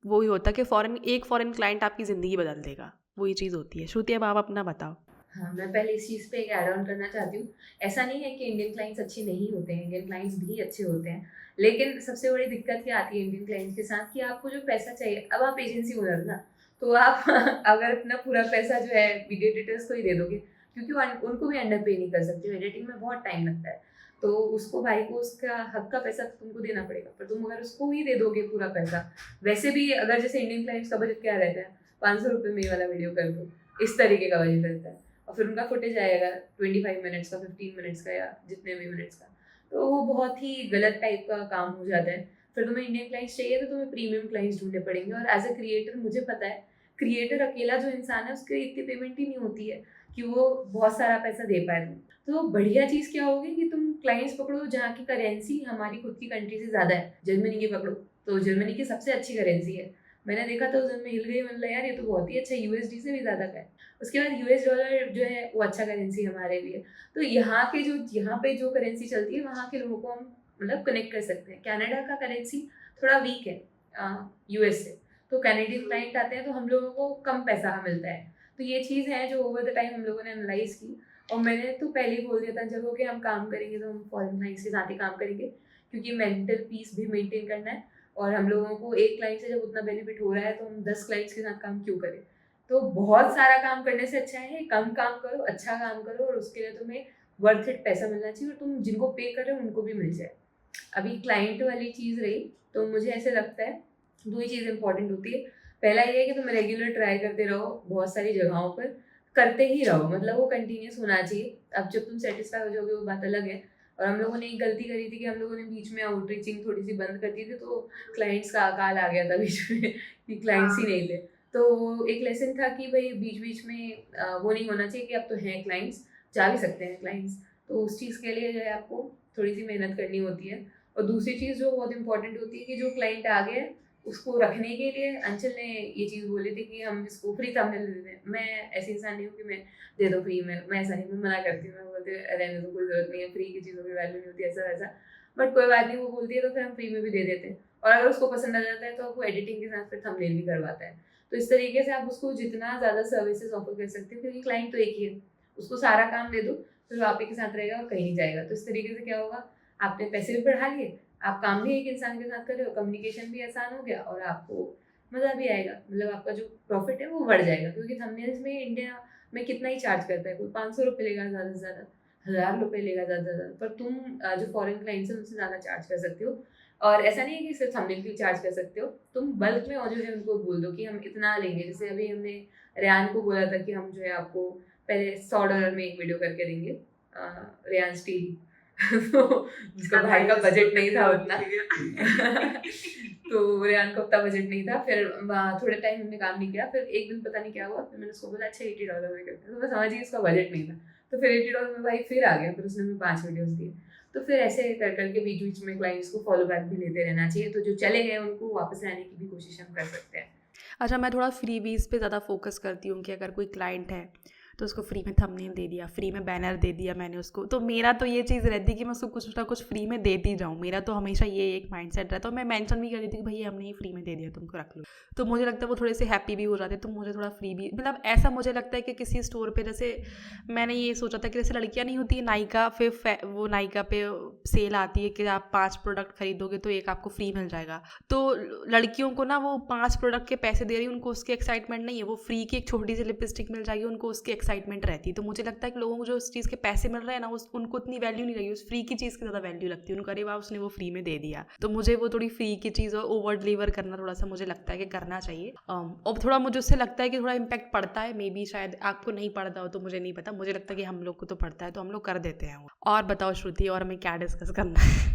वही होता है कि एक फॉरेन क्लाइंट आपकी ज़िंदगी बदल देगा, वही चीज़ होती है। श्रुति अब आप अपना बताओ। हाँ, मैं पहले इस चीज़ पे एक ऐड ऑन करना चाहती हूँ। ऐसा नहीं है कि इंडियन क्लाइंट्स अच्छे नहीं होते हैं, इंडियन क्लाइंट्स भी अच्छे होते हैं, लेकिन सबसे बड़ी दिक्कत क्या आती है इंडियन क्लाइंट्स के साथ कि आपको जो पैसा चाहिए, अब आप एजेंसी ओनर हो ना, तो आप अगर अपना पूरा पैसा जो है वीडियो एडिटर्स को ही दे दोगे, क्योंकि उनको भी अंडर पे नहीं कर सकते हो, एडिटिंग में बहुत टाइम लगता है, तो उसको भाई को उसका हक का पैसा तुमको देना पड़ेगा। पर तुम अगर उसको ही दे दोगे पूरा पैसा, वैसे भी अगर जैसे इंडियन क्लाइंट्स का बजट क्या रहता है, 500 रुपये में ये वाला वीडियो कर दो, इस तरीके का बजट रहता है, और फिर उनका फुटेज आएगा 25 मिनट्स का, 15 मिनट्स का, या जितने भी मिनट्स का, तो वो बहुत ही गलत टाइप का काम हो जाता है। फिर तुम्हें इंडियन क्लाइंट्स चाहिए तो तुम्हें प्रीमियम क्लाइंट्स ढूंढने पड़ेंगे, और एज अ क्रिएटर मुझे पता है क्रिएटर अकेला जो इंसान है उसके इतनी पेमेंट ही नहीं होती है कि वो बहुत सारा पैसा दे पाए तुम। तो बढ़िया चीज़ क्या होगी कि तुम क्लाइंट्स पकड़ो जहाँ की करेंसी हमारी खुद की कंट्री से ज़्यादा है। जर्मनी की पकड़ो, तो जर्मनी की सबसे अच्छी करेंसी है, मैंने देखा था उस दिन में हिल गई, मतलब यार ये तो बहुत ही अच्छा, USD से भी ज़्यादा का है। उसके बाद US डॉलर जो है वो अच्छा करेंसी हमारे लिए, तो यहाँ पे जो करेंसी चलती है वहाँ के लोगों को हम मतलब कनेक्ट कर सकते हैं। कनाडा का करेंसी थोड़ा वीक है US से, तो कैनेडियन क्लाइंट आते हैं तो हम लोगों को कम पैसा मिलता है। तो ये चीज़ है जो ओवर द टाइम हम लोगों ने एनालाइज की, और मैंने तो पहले ही बोल दिया था जब कि हम काम करेंगे तो हम फॉरेन क्लाइंट्स के साथ ही काम करेंगे, क्योंकि मेंटल पीस भी मेंटेन करना है, और हम लोगों को एक क्लाइंट से जब उतना बेनिफिट हो रहा है तो हम 10 क्लाइंट्स के साथ काम क्यों करें। तो बहुत सारा काम करने से अच्छा है कम काम करो, अच्छा काम करो, और उसके लिए तुम्हें वर्थ इट पैसा मिलना चाहिए, और तुम जिनको पे कर रहे हो उनको भी मिल जाए। अभी क्लाइंट वाली चीज़ रही, तो मुझे ऐसे लगता है 2 ही चीज़ इंपॉर्टेंट होती है। पहला ये है कि तुम रेगुलर ट्राई करते रहो, बहुत सारी जगहों पर करते ही रहो, मतलब वो कंटिन्यूस होना चाहिए। अब जब तुम सेटिस्फाई हो जाओगे वो बात अलग है। और हम लोगों ने एक गलती करी थी कि हम लोगों ने बीच में आउटरीचिंग थोड़ी सी बंद कर दी थी, तो क्लाइंट्स का अकाल आ गया था बीच में कि क्लाइंट्स ही नहीं थे। तो वो एक लेसन था कि भाई बीच बीच में वो नहीं होना चाहिए कि अब तो हैं क्लाइंट्स, जा भी सकते हैं क्लाइंट्स, तो उस चीज़ के लिए जो है आपको थोड़ी सी मेहनत करनी होती है। और दूसरी चीज़ जो बहुत इंपॉर्टेंट होती है कि जो क्लाइंट आ गया उसको रखने के लिए अंचल ने ये चीज़ बोली थी कि हम इसको फ्री थंबनेल दे दें। मैं ऐसे इंसान नहीं हूँ कि मैं दे दो फ्री में, मैं ऐसा नहीं, मैं मना करती हूँ, मैं बोलती हूँ रहने दो, कोई ज़रूरत नहीं है, फ्री की चीज़ों की वैल्यू नहीं होती, ऐसा वैसा, बट कोई बात नहीं, वो बोलती है तो फिर हम फ्री में भी दे देते हैं। और अगर उसको पसंद आ जाता है तो वो एडिटिंग के साथ फिर थंबनेल भी करवाता है। तो इस तरीके से आप उसको जितना ज़्यादा सर्विसेज ऑफर कर सकते हो, क्योंकि क्लाइंट तो एक ही है, उसको सारा काम दे दो फिर वो आप ही के साथ रहेगा और कहीं नहीं जाएगा। तो इस तरीके से क्या होगा, आपने पैसे भी बढ़ा लिए, आप काम भी एक इंसान के साथ कर रहे हो, कम्युनिकेशन भी आसान हो गया, और आपको मज़ा भी आएगा, मतलब आपका जो प्रॉफिट है वो बढ़ जाएगा। क्योंकि थंबनेल्स में इंडिया में कितना ही चार्ज करता है, कोई 500 रुपये लेगा ज़्यादा से ज़्यादा, 1000 रुपये लेगा ज़्यादा से ज़्यादा, पर तुम जो फॉरेन क्लाइंट्स हैं उनसे ज़्यादा चार्ज कर सकते हो। और ऐसा नहीं है कि सिर्फ थंबनेल के लिए चार्ज कर सकते हो, तुम बल्क में और जो है उनको बोल दो कि हम इतना लेंगे। जैसे अभी हमने रेयान को बोला था कि हम जो है आपको पहले $100 में एक वीडियो करके देंगे, रेयान स्टील तो जिसका भाई का बजट नहीं था उतना तो रेयान का उतना बजट नहीं था। फिर थोड़े टाइम हमने काम नहीं किया, फिर एक दिन पता नहीं क्या हुआ, फिर मैंने उसको बोला अच्छा $80 में करते हैं, तो मैं समझी उसका बजट नहीं था, तो फिर $80 में भाई फिर आ गया, फिर उसने हमें 5 वीडियोस दिए। तो फिर ऐसे कर करके बीच बीच में क्लाइंट्स को फॉलो बैक भी लेते रहना चाहिए, तो जो चले गए उनको वापस लाने की भी कोशिश हम कर सकते हैं। अच्छा, मैं थोड़ा फ्रीबीज पे ज़्यादा फोकस करती हूँ कि अगर कोई क्लाइंट है तो उसको फ्री में थंबनेल दे दिया, फ्री में बैनर दे दिया मैंने उसको, तो मेरा तो ये चीज़ रहती है कि मैं उसको कुछ ना कुछ फ्री में देती जाऊँ। मेरा तो हमेशा ये एक माइंडसेट रहता है, तो मैं मेंशन भी कर देती कि भैया हमने ये फ्री में दे दिया, तुमको रख लो। तो मुझे लगता है वो थोड़े से हैप्पी भी हो जाते, तो मुझे थोड़ा फ्री भी, मतलब ऐसा मुझे लगता है कि किसी स्टोर पे जैसे मैंने ये सोचा था कि जैसे लड़कियाँ नहीं होती है नायका, फिर वो नायका पे सेल आती है कि आप 5 प्रोडक्ट खरीदोगे तो एक आपको फ्री मिल जाएगा। तो लड़कियों को ना वो 5 प्रोडक्ट के पैसे दे रही, उनको उसकी एक्साइटमेंट नहीं है, वो फ्री की एक छोटी सी लिपस्टिक मिल जाएगी, उनको उसकी एक्साइटमेंट रहती है। तो मुझे लगता है कि लोगों को जो उस चीज़ के पैसे मिल रहे हैं ना, उनको उतनी वैल्यू नहीं लगी, उस फ्री की चीज़ की ज़्यादा वैल्यू लगती है उनको, अरे वाह उसने वो फ्री में दे दिया। तो मुझे वो थोड़ी फ्री की चीज़ और ओवर डिलीवर करना थोड़ा सा मुझे लगता है कि करना चाहिए। और थोड़ा मुझे उससे लगता है कि थोड़ा इम्पैक्ट पड़ता है, मे बी शायद आपको नहीं पड़ता हो, तो मुझे नहीं पता, मुझे लगता है कि हम लोग को तो पड़ता है, तो हम लोग कर देते हैं। और बताओ श्रुति, और हमें क्या डिस्कस करना है?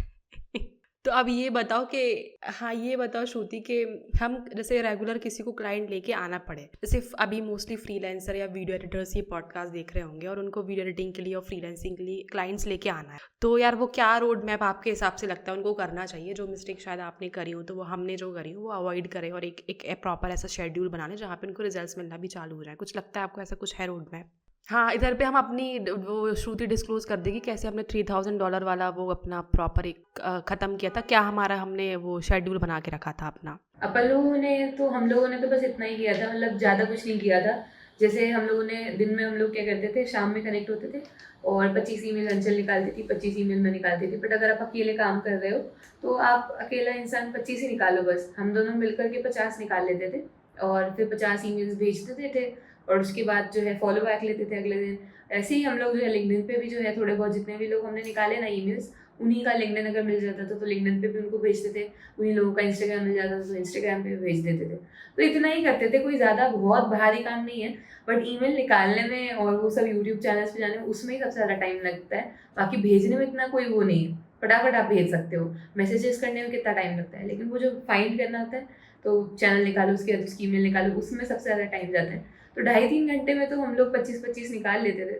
तो अब ये बताओ कि, हाँ ये बताओ श्रुति कि हम जैसे रेगुलर किसी को क्लाइंट लेके आना पड़े, जैसे अभी मोस्टली फ्रीलांसर या वीडियो एडिटर्स ये पॉडकास्ट देख रहे होंगे और उनको वीडियो एडिटिंग के लिए और फ्रीलांसिंग के लिए क्लाइंट्स लेके आना है, तो यार वो क्या रोड मैप आपके हिसाब से लगता है उनको करना चाहिए? जो मिस्टेक शायद आपने करी हो, तो वो हमने जो करी हो वो अवॉइड करें और एक प्रॉपर ऐसा शेड्यूल बना लें जहाँ पे उनको रिजल्ट्स मिलना भी चालू हो जाए। कुछ लगता है आपको ऐसा कुछ है रोड मैप? हाँ, इधर पे हम अपनी वो श्रुति डिस्क्लोज कर देगी कैसे हमने $3000 वाला वो अपना प्रॉपर एक ख़त्म किया था, क्या हमारा हमने वो शेड्यूल बना के रखा था अपना। अपन लोगों ने तो, हम लोगों ने तो बस इतना ही किया था, मतलब ज़्यादा कुछ नहीं किया था। जैसे हम लोगों ने दिन में, हम लोग क्या करते थे, शाम में कनेक्ट होते थे और 25 ईमेल अंचल निकालती थी, 25 ईमेल में निकालती थी। बट अगर आप अकेले काम कर रहे हो तो आप अकेला इंसान 25 ही निकालो बस, हम दोनों मिलकर के 50 निकाल लेते थे और फिर 50 ईमेल्स भेज देते थे और उसके बाद जो है फॉलो बैक लेते थे अगले दिन। ऐसे ही हम लोग जो है लिंक्डइन पे भी जो है थोड़े बहुत जितने भी लोग हमने निकाले ना ईमेल्स, उन्हीं का लिंक्डइन अगर मिल जाता था तो लिंक्डइन पे भी उनको भेजते थे, उन्हीं लोगों का इंस्टाग्राम मिल जाता था तो इंस्टाग्राम पे भी भेज देते थे। तो इतना ही करते थे, कोई ज़्यादा बहुत भारी काम नहीं है। बट ईमेल निकालने में और वो सब यूट्यूब चैनल्स पे जाने में उसमें ही सबसे ज़्यादा टाइम लगता है, बाकी भेजने में इतना कोई वो नहीं है, फटाफट आप भेज सकते हो। मैसेजेस करने में कितना टाइम लगता है, लेकिन वो जो फाइंड करना होता है, तो चैनल निकालो, उसके बाद उसकी ईमेल निकालो, उसमें सबसे ज़्यादा टाइम जाता है। तो 2.5-3 घंटे में तो हम लोग 25-25 निकाल लेते थे,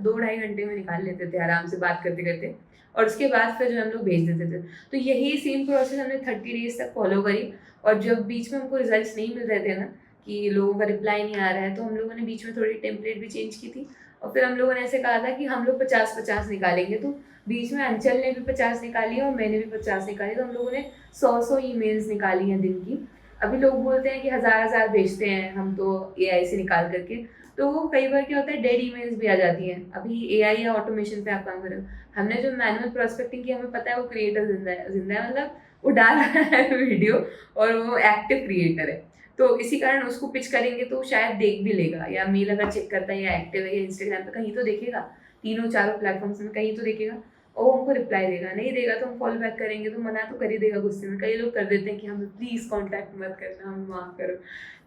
2.5 घंटे में निकाल लेते थे आराम से बात करते करते, और उसके बाद फिर जो हम लोग भेज देते थे। तो यही सेम प्रोसेस हमने 30 डेज तक फॉलो करी। और जब बीच में हमको रिजल्ट्स नहीं मिल रहे थे ना, कि लोगों का रिप्लाई नहीं आ रहा है, तो हम लोगों ने बीच में थोड़ी टेम्पलेट भी चेंज की थी और फिर हम लोगों ने ऐसे कहा था कि हम लोग 50-50 निकालेंगे। तो बीच में अंचल ने भी 50 निकाली और मैंने भी 50 निकाली, तो हम लोगों ने 100 ईमेल्स निकाली हैं दिन की। अभी लोग बोलते हैं कि 1000 भेजते हैं हम तो AI से निकाल करके, तो वो कई बार क्या होता है, डेड ईमेल्स भी आ जाती हैं। अभी AI या ऑटोमेशन पे आप काम कर रहे हो, हमने जो मैनुअल प्रोस्पेक्टिंग की, हमें पता है वो क्रिएटर जिंदा है, मतलब वो डाल रहा है वीडियो और वो एक्टिव क्रिएटर है, तो इसी कारण उसको पिच करेंगे तो शायद देख भी लेगा, या मेल अगर चेक करता है या एक्टिव है या इंस्टाग्राम पे कहीं तो देखेगा, 3-4 प्लेटफॉर्म्स में कहीं तो देखेगा और वो हमको रिप्लाई देगा। नहीं देगा तो हम फॉलो बैक करेंगे तो मना तो कर ही देगा गुस्से में। कई लोग कर देते हैं कि हमें प्लीज़ कॉन्टैक्ट मत करना, हम माफ़ करो।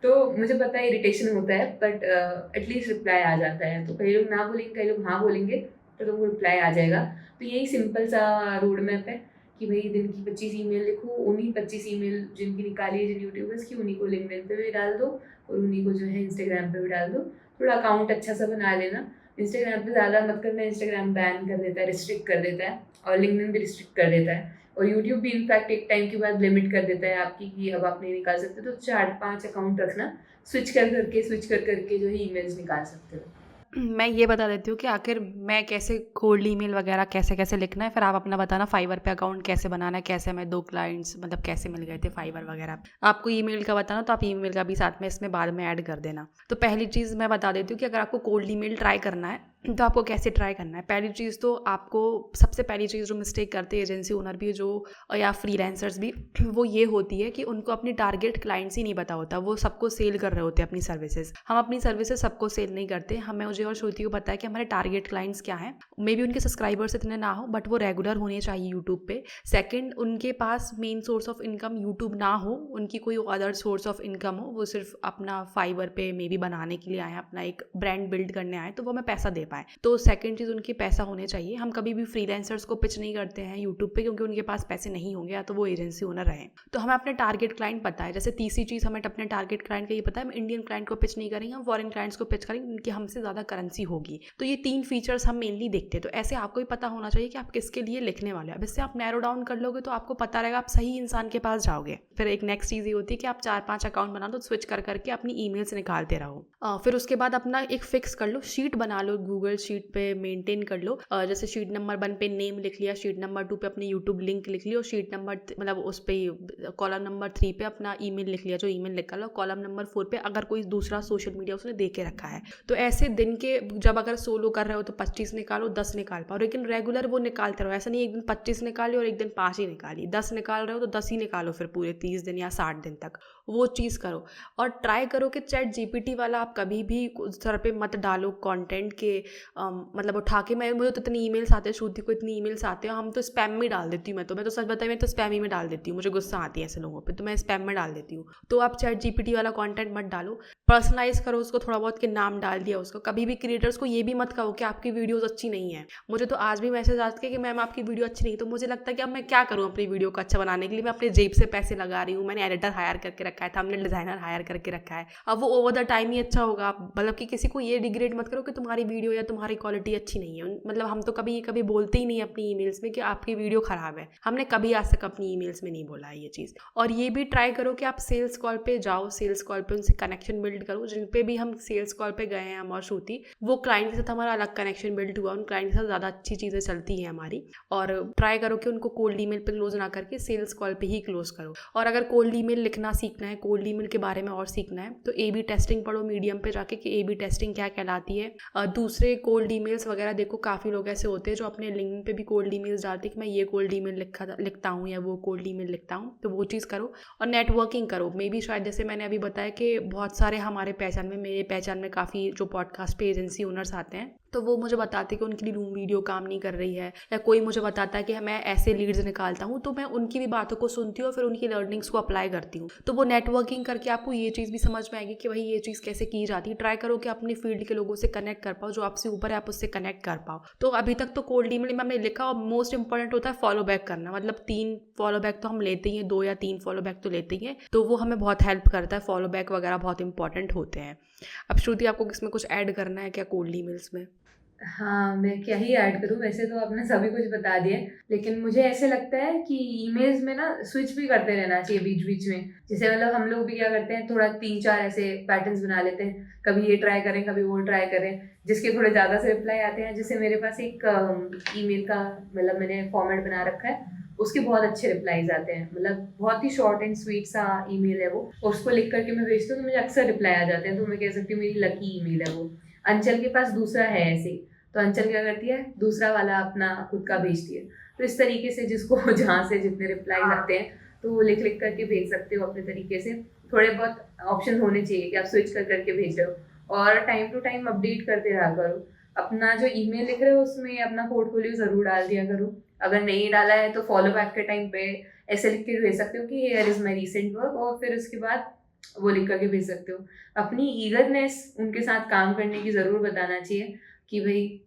तो मुझे पता है इरिटेशन होता है, बट एटलीस्ट रिप्लाई आ जाता है। तो कई लोग ना बोलेंगे, कई लोग हाँ बोलेंगे, तो तुमको रिप्लाई आ जाएगा। तो यही सिंपल सा रोड मैप है कि भाई दिन की 25 ईमेल लिखो, उन्हीं 25 ईमेल जिनकी निकाली है जिन यूट्यूबर्स की, उन्हीं को लिंक्डइन पे भी डाल दो और उन्हीं को जो है इंस्टाग्राम पे भी डाल दो। थोड़ा अकाउंट अच्छा सा बना लेना। इंस्टाग्राम पे ज़्यादा मत करना, इंस्टाग्राम बैन कर देता है, रिस्ट्रिक्ट कर देता है, और लिंक्डइन भी रिस्ट्रिक्ट कर देता है, और यूट्यूब भी इनफैक्ट एक टाइम के बाद लिमिट कर देता है आपकी कि अब आप नहीं निकाल सकते। तो 4-5 अकाउंट रखना, स्विच कर करके जो है ईमेल्स निकाल सकते हो। मैं ये बता देती हूँ कि आखिर मैं कैसे कोल्ड ईमेल वगैरह कैसे कैसे लिखना है, फिर आप अपना बताना फाइवर पे अकाउंट कैसे बनाना है, कैसे मैं 2 क्लाइंट्स मतलब कैसे मिल गए थे फाइवर वगैरह। आपको ईमेल का बताना तो आप ईमेल का भी साथ में इसमें बाद में ऐड कर देना। तो पहली चीज़ मैं बता देती हूँ कि अगर आपको कोल्ड ईमेल ट्राई करना है तो आपको कैसे ट्राई करना है। पहली चीज़ तो आपको, सबसे पहली चीज़ जो मिस्टेक करते हैं एजेंसी ओनर भी जो या फ्रीलांसर्स भी, वो ये होती है कि उनको अपनी टारगेट क्लाइंट्स ही नहीं पता होता, वो सबको सेल कर रहे होते हैं अपनी सर्विसेज। हम अपनी सर्विसेज सबको सेल नहीं करते, हमें मुझे और श्रुति को पता है कि हमारे टारगेट क्लाइंट्स क्या हैं। मे बी उनके सब्सक्राइबर्स इतने ना हो बट वो रेगुलर होने चाहिए यूट्यूब पे। सेकंड, उनके पास main source of income YouTube ना हो, उनकी कोई अदर सोर्स ऑफ इनकम हो, वो सिर्फ अपना फाइवर पे मे बी बनाने के लिए आए, अपना एक ब्रांड बिल्ड करने आए, तो वो हमें पैसा दे पाए। तो सेकंड चीज़ उनकी पैसा होने चाहिए। हम कभी भी फ्रीलांसर्स को पिच नहीं करते हैं यूट्यूब पे क्योंकि उनके पास पैसे नहीं होंगे या तो वो एजेंसी ओनर रहे। तो हमें अपने टारगेट क्लाइंट पता है। जैसे तीसरी चीज़ हमें अपने टारगेट क्लाइंट का ये पता है, हम इंडियन क्लाइंट को पिच नहीं करेंगे, हम फॉरेन क्लाइंट्स को पिच करेंगे, उनकी हमसे ज़्यादा करेंसी होगी। तो ये 3 फीचर्स हम मेनली देखते हैं। तो ऐसे आपको भी पता होना चाहिए कि आप किसके लिए लिखने वाले हैं। अब इससे आप नैरो डाउन कर लोगे तो आपको पता रहेगा, आप सही इंसान के पास जाओगे। फिर एक नेक्स्ट चीज़ ये होती है कि आप 4-5 अकाउंट बना दो, स्विच कर करके अपनी ईमेल्स निकालते रहो। फिर उसके बाद अपना एक फिक्स कर लो, शीट बना लो, गूगल शीट पे मेंटेन कर लो। जैसे शीट नंबर 1 पे नेम लिख लिया, शीट नंबर 2 पे अपने यूट्यूब लिंक लिख लिया, शीट नंबर मतलब उस पे कॉलम नंबर 3 पे अपना ईमेल लिख लिया जो ईमेल लिखा लो, कॉलम नंबर 4 पे अगर कोई दूसरा सोशल मीडिया उसने दे के रखा है। तो ऐसे दिन के जब अगर सोलो कर रहे हो तो 25 निकालो, 10 निकाल पाओ, लेकिन रेगुलर वो निकालते रहो। ऐसा नहीं एक दिन 25 निकाली और एक दिन 5 ही निकाली। 10 निकाल रहे हो तो 10 ही निकालो फिर पूरे 30 दिन या 60 दिन तक, वो चीज़ करो। और ट्राई करो कि चैट जीपीटी वाला आप कभी भी उस तरह पे मत डालो कंटेंट के मतलब उठा के मुझे तो इतनी ईमेल्स आते हैं, श्रुति को इतनी ईमेल्स आते हैं, हम तो स्पैम में डाल देती हूँ। मैं तो सच बताई, मैं तो स्पैम ही में डाल देती हूँ, मुझे गुस्सा आती है ऐसे लोगों पे, तो मैं स्पैम में डाल देती हूँ। तो आप चैट जीपीटी वाला कंटेंट मत डालो, पर्सनलाइज करो उसको थोड़ा बहुत, के नाम डाल दिया उसको। कभी भी क्रिएटर्स को ये भी मत कहो कि आपकी वीडियोस अच्छी नहीं है। मुझे तो आज भी मैसेज आते हैं कि मैम आपकी वीडियो अच्छी नहीं, तो मुझे लगता है कि अब मैं क्या करूँ अपनी वीडियो को अच्छा बनाने के लिए। मैं अपने जेब से पैसे लगा रही हूँ, मैंने एडिटर हायर करके रखा है, थंबनेल डिजाइनर हायर करके रखा है, अब वो ओवर द टाइम ही अच्छा होगा। मतलब कि किसी को ये डिग्रेड मत करो कि तुम्हारी वीडियो या तुम्हारी क्वालिटी अच्छी नहीं है। मतलब हम तो कभी बोलते ही नहीं अपनी ईमेल्स में कि आपकी वीडियो खराब है, हमने कभी आज तक अपनी ईमेल्स में नहीं बोला है ये चीज़। और ये भी ट्राई करो कि आप सेल्स कॉल पे जाओ, सेल्स कॉल पे उनसे कनेक्शन बिल्ड करो। जिन पे भी हम सेल्स कॉल पे गए हैं हम और श्रुति, वो क्लाइंट के साथ हमारा अलग कनेक्शन बिल्ड हुआ, उन क्लाइंट के साथ ज़्यादा अच्छी चीज़ें चलती हैं हमारी। और ट्राई करो कि उनको कोल्ड ईमेल पे क्लोज ना करके सेल्स कॉल पे ही क्लोज करो। और अगर कोल्ड ईमेल लिखना सीखना है, कोल्ड ईमेल के बारे में और सीखना है, तो A/B टेस्टिंग पढ़ो मीडियम पे जाके कि A/B टेस्टिंग क्या कहलाती है। दूसरे कोल्ड ईमेल्स वगैरह देखो, काफ़ी लोग ऐसे होते हैं जो अपने लिंक्डइन पे भी कोल्ड ईमेल्स डालते हैं कि मैं ये कोल्ड ईमेल लिखता हूँ या वो कोल्ड ईमेल लिखता हूँ, तो वो चीज़ करो। और नेटवर्किंग करो। मे बी शायद जैसे मैंने अभी बताया कि बहुत सारे हमारे पहचान में, मेरे पहचान में काफ़ी जो पॉडकास्ट पे एजेंसी ओनर्स आते हैं, तो वो मुझे बताते हैं कि उनकी रूम वीडियो काम नहीं कर रही है, या कोई मुझे बताता है कि मैं ऐसे लीड्स निकालता हूँ, तो मैं उनकी भी बातों को सुनती हूँ और फिर उनकी लर्निंग्स को अप्लाई करती हूँ। तो वो नेटवर्किंग करके आपको ये चीज़ भी समझ में आएगी कि भाई ये चीज़ कैसे की जाती है। ट्राई करो कि अपनी फील्ड के लोगों से कनेक्ट कर पाओ, जो आपसे ऊपर है आप उससे कनेक्ट कर पाओ। तो अभी तक तो कोल्ड ईमेल में हमने लिखा, और मोस्ट इंपॉर्टेंट होता है फॉलो बैक करना। मतलब 3 फॉलो बैक तो हम लेते ही हैं, 2 या 3 फॉलो बैक तो लेते ही हैं, तो वो हमें बहुत हेल्प करता है। फॉलो बैक वगैरह बहुत इंपॉर्टेंट होते हैं। अब श्रुति, आपको इसमें कुछ ऐड करना है क्या कोल्ड ईमेल्स में? हाँ, मैं क्या ही ऐड करूँ, वैसे तो आपने सभी कुछ बता दिया, लेकिन मुझे ऐसे लगता है कि ईमेल्स में ना स्विच भी करते रहना चाहिए बीच बीच में। जैसे मतलब हम लोग भी क्या करते हैं, थोड़ा 3-4 ऐसे पैटर्न्स बना लेते हैं, कभी ये ट्राई करें कभी वो ट्राई करें, जिसके थोड़े ज़्यादा से रिप्लाई आते हैं। जैसे मेरे पास एक ईमेल का मतलब मैंने फॉर्मेट बना रखा है, उसके बहुत अच्छे रिप्लाईज आते हैं। मतलब बहुत ही शॉर्ट एंड स्वीट सा ईमेल है वो, उसको लिख करके मैं भेजती हूँ तो मुझे अक्सर रिप्लाई आ जाते हैं। तो मैं कह सकती हूँ मेरी लकी ईमेल है वो। अंचल के पास दूसरा है ऐसे, तो अंचल क्या करती है, दूसरा वाला अपना खुद का भेजती है। तो इस तरीके से जिसको जहाँ से जितने रिप्लाई आते हैं तो वो लिख करके भेज सकते हो अपने तरीके से। थोड़े बहुत ऑप्शन होने चाहिए कि आप स्विच कर करके भेज रहे हो, और टाइम टू टाइम अपडेट करते रहा करो। अपना जो ईमेल लिख रहे हो उसमें अपना पोर्टफोलियो ज़रूर डाल दिया करो। अगर नहीं डाला है तो फॉलो बैक के टाइम पे ऐसे लिख के भेज सकते हो कि here is my recent work, और फिर उसके बाद वो लिख करके भेज सकते हो। अपनी ईगरनेस उनके साथ काम करने की ज़रूर बताना चाहिए कि भाई,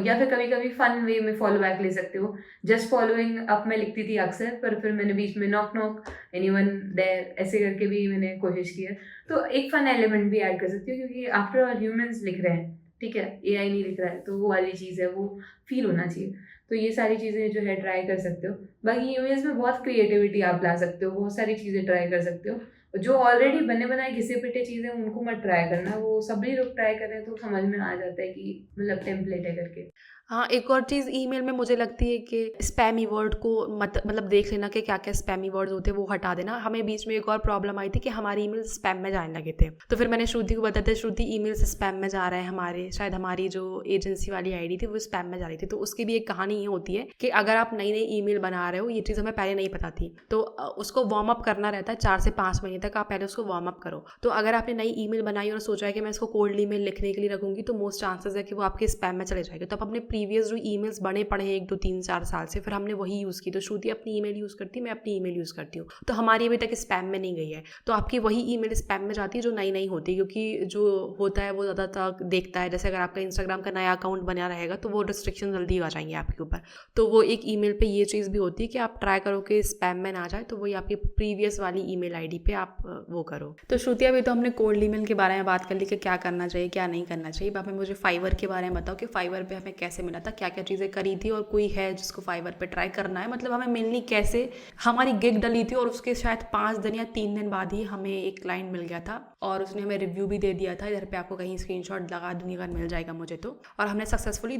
या फिर कभी कभी फन वे में फॉलो बैक ले सकते हो। जस्ट फॉलोइंग अप मैं लिखती थी अक्सर, पर फिर मैंने बीच में नॉक नॉक एनीवन देयर ऐसे करके भी मैंने कोशिश की है। तो एक फन एलिमेंट भी ऐड कर सकती हो, क्योंकि आफ्टर ऑल ह्यूमंस लिख रहे हैं, ठीक है, AI नहीं लिख रहा है, तो वो वाली चीज़ है, वो फील होना चाहिए। तो ये सारी चीज़ें जो है ट्राई कर सकते हो। बाकी ईमेल्स में बहुत क्रिएटिविटी आप ला सकते हो, बहुत सारी चीज़ें ट्राई कर सकते हो। जो ऑलरेडी बने बनाए घिसे पिटे चीज़ें उनको मत ट्राई करना, वो सभी लोग ट्राई कर रहे हैं तो समझ में आ जाता है कि मतलब टेम्पलेट है करके। हाँ, एक और चीज़ ईमेल में मुझे लगती है कि स्पैमी वर्ड को मतलब देख लेना कि क्या क्या स्पैमी वर्ड्स होते हैं, वो हटा देना। हमें बीच में एक और प्रॉब्लम आई थी कि हमारी ईमेल स्पैम में जाने लगे थे, तो फिर मैंने श्रुति को बताया था, श्रुति ईमेल से स्पैम में जा रहा है हमारे, शायद हमारी जो एजेंसी वाली आईडी थी वो स्पैम में जा रही थी। तो उसकी भी एक कहानी ये होती है कि अगर आप नई नई ईमेल बना रहे हो, ये चीज़ हमें पहले नहीं पता थी, तो उसको वार्म अप करना रहता है 4 से 5 महीने तक, आप पहले उसको वार्म अप करो। तो अगर आपने नई ईमेल बनाई और सोचा है कि मैं इसको कोल्ड ईमेल लिखने के लिए रखूंगी, तो मोस्ट चांसेस है कि वो आपके स्पैम में चले जाएगी। तो आप अपने प्रीवियस जो ईमेल्स बने पड़े हैं 1 2 3 4 साल से, फिर हमने वही यूज़ की। तो श्रुति अपनी ईमेल यूज़ करती है, मैं अपनी ईमेल यूज़ करती हूँ, तो हमारी अभी तक स्पैम में नहीं गई है। तो आपकी वही ईमेल स्पैम में जाती है जो नई नई होती है, क्योंकि जो होता है वो ज़्यादा तक देखता है। जैसे अगर आपका इंस्टाग्राम का नया अकाउंट बना रहेगा तो वो रिस्ट्रिक्शन जल्दी आ जाएंगे आपके ऊपर। तो वो एक ईमेल पे ये चीज़ भी होती है कि आप ट्राई करो कि स्पैम में ना जाए, तो वही आपकी प्रीवियस वाली ईमेल आईडी पे आप वो करो। तो श्रुति अभी तो हमने कोल्ड ईमेल के बारे में बात कर ली कि क्या करना चाहिए क्या नहीं करना चाहिए। अब हमें मुझे फाइवर के बारे में बताओ कि फाइवर पे हमें कैसे मिला था, क्या क्या चीज़ें करी थी, और कोई है जिसको फाइवर पे ट्राई करना है, मतलब हमें मिलनी कैसे। हमारी गिग डली थी और उसके शायद 5 दिन या 3 दिन बाद ही हमें एक क्लाइंट मिल गया था और उसने हमें रिव्यू भी दे दिया था। इधर पे आपको कहीं स्क्रीनशॉट लगा दूंगी अगर मिल जाएगा मुझे तो। और हमने सक्सेसफुली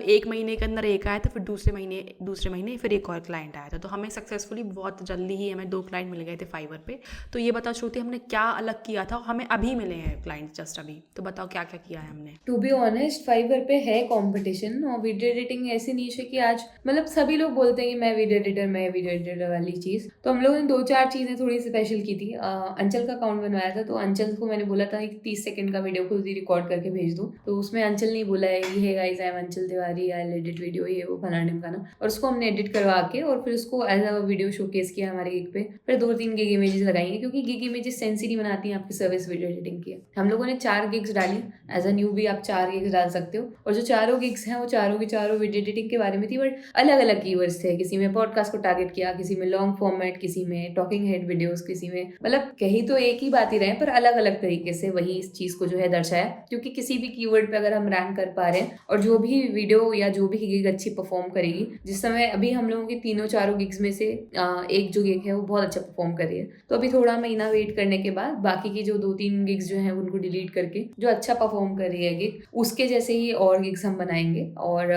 1 महीने के अंदर एक आया था, फिर दूसरे महीने फिर एक और क्लाइंट आया था। तो हमें सक्सेसफुली बहुत जल्दी ही हमें 2 क्लाइंट मिल गए थे फाइवर पे। तो ये बताओ श्रुति हमने क्या अलग किया था, हमें अभी मिले हैं क्लाइंट जस्ट अभी, तो बताओ क्या क्या किया है हमने। टू बी ऑनेस्ट फाइवर पे है कंपटीशन, और वीडियो एडिटिंग ऐसी नीश है कि आज मतलब सभी लोग बोलते हैं कि मैं वीडियो एडिटर वाली चीज़। तो हम लोगों ने 2-4 चीज़ें थोड़ी स्पेशल की थी। अंचल का अकाउंट बनवाया था, तो अंचल को मैंने बोला था एक 30 सेकंड का वीडियो खुद ही रिकॉर्ड करके भेज दूँ। तो उसमें अंचल ने बोला है ये गाइस आई एम अंचल Tiwari, I will edit video, ये वो फलाने का ना, और उसको हमने एडिट करवा के और फिर उसको एज अ वीडियो शोकेस किया हमारे गिग पे। फिर 2-3 गिग इमेजेस लगाएंगे, क्योंकि गिग इमेजेस सेंसिटिव बनाती हैं आपकी सर्विस वीडियो एडिटिंग की। हम लोगों ने 4 गिग्स डाली, एज अ न्यू भी आप 4 गिग्स डाल सकते हो। और जो चारों गिग्स हैं वो चारों की चारों वीडियो एडिटिंग के बारे में थी, बट अलग अलग कीवर्ड्स थे। किसी में पॉडकास्ट को टारगेट किया, किसी में लॉन्ग फॉर्मेट, किसी में टॉकिंग हेड वीडियोस, किसी में मतलब कहीं तो एक ही बात ही रहे पर अलग अलग तरीके से वही इस चीज को जो है दर्शाया। क्योंकि किसी भी कीवर्ड पे अगर हम रैंक कर पा रहे हैं और जो भी वीडियो या जो भी गिग अच्छी परफॉर्म करेगी, जिस समय अभी हम लोगों की 3-4 गिग्स में से एक जो गिग है वो बहुत अच्छा परफॉर्म कर रही है, तो अभी थोड़ा महीना वेट करने के बाद बाकी की जो 2-3 गिग्स जो है उनको डिलीट करके जो अच्छा परफॉर्म कर रही है गिग, उसके जैसे ही और गिग्स हम बनाएंगे और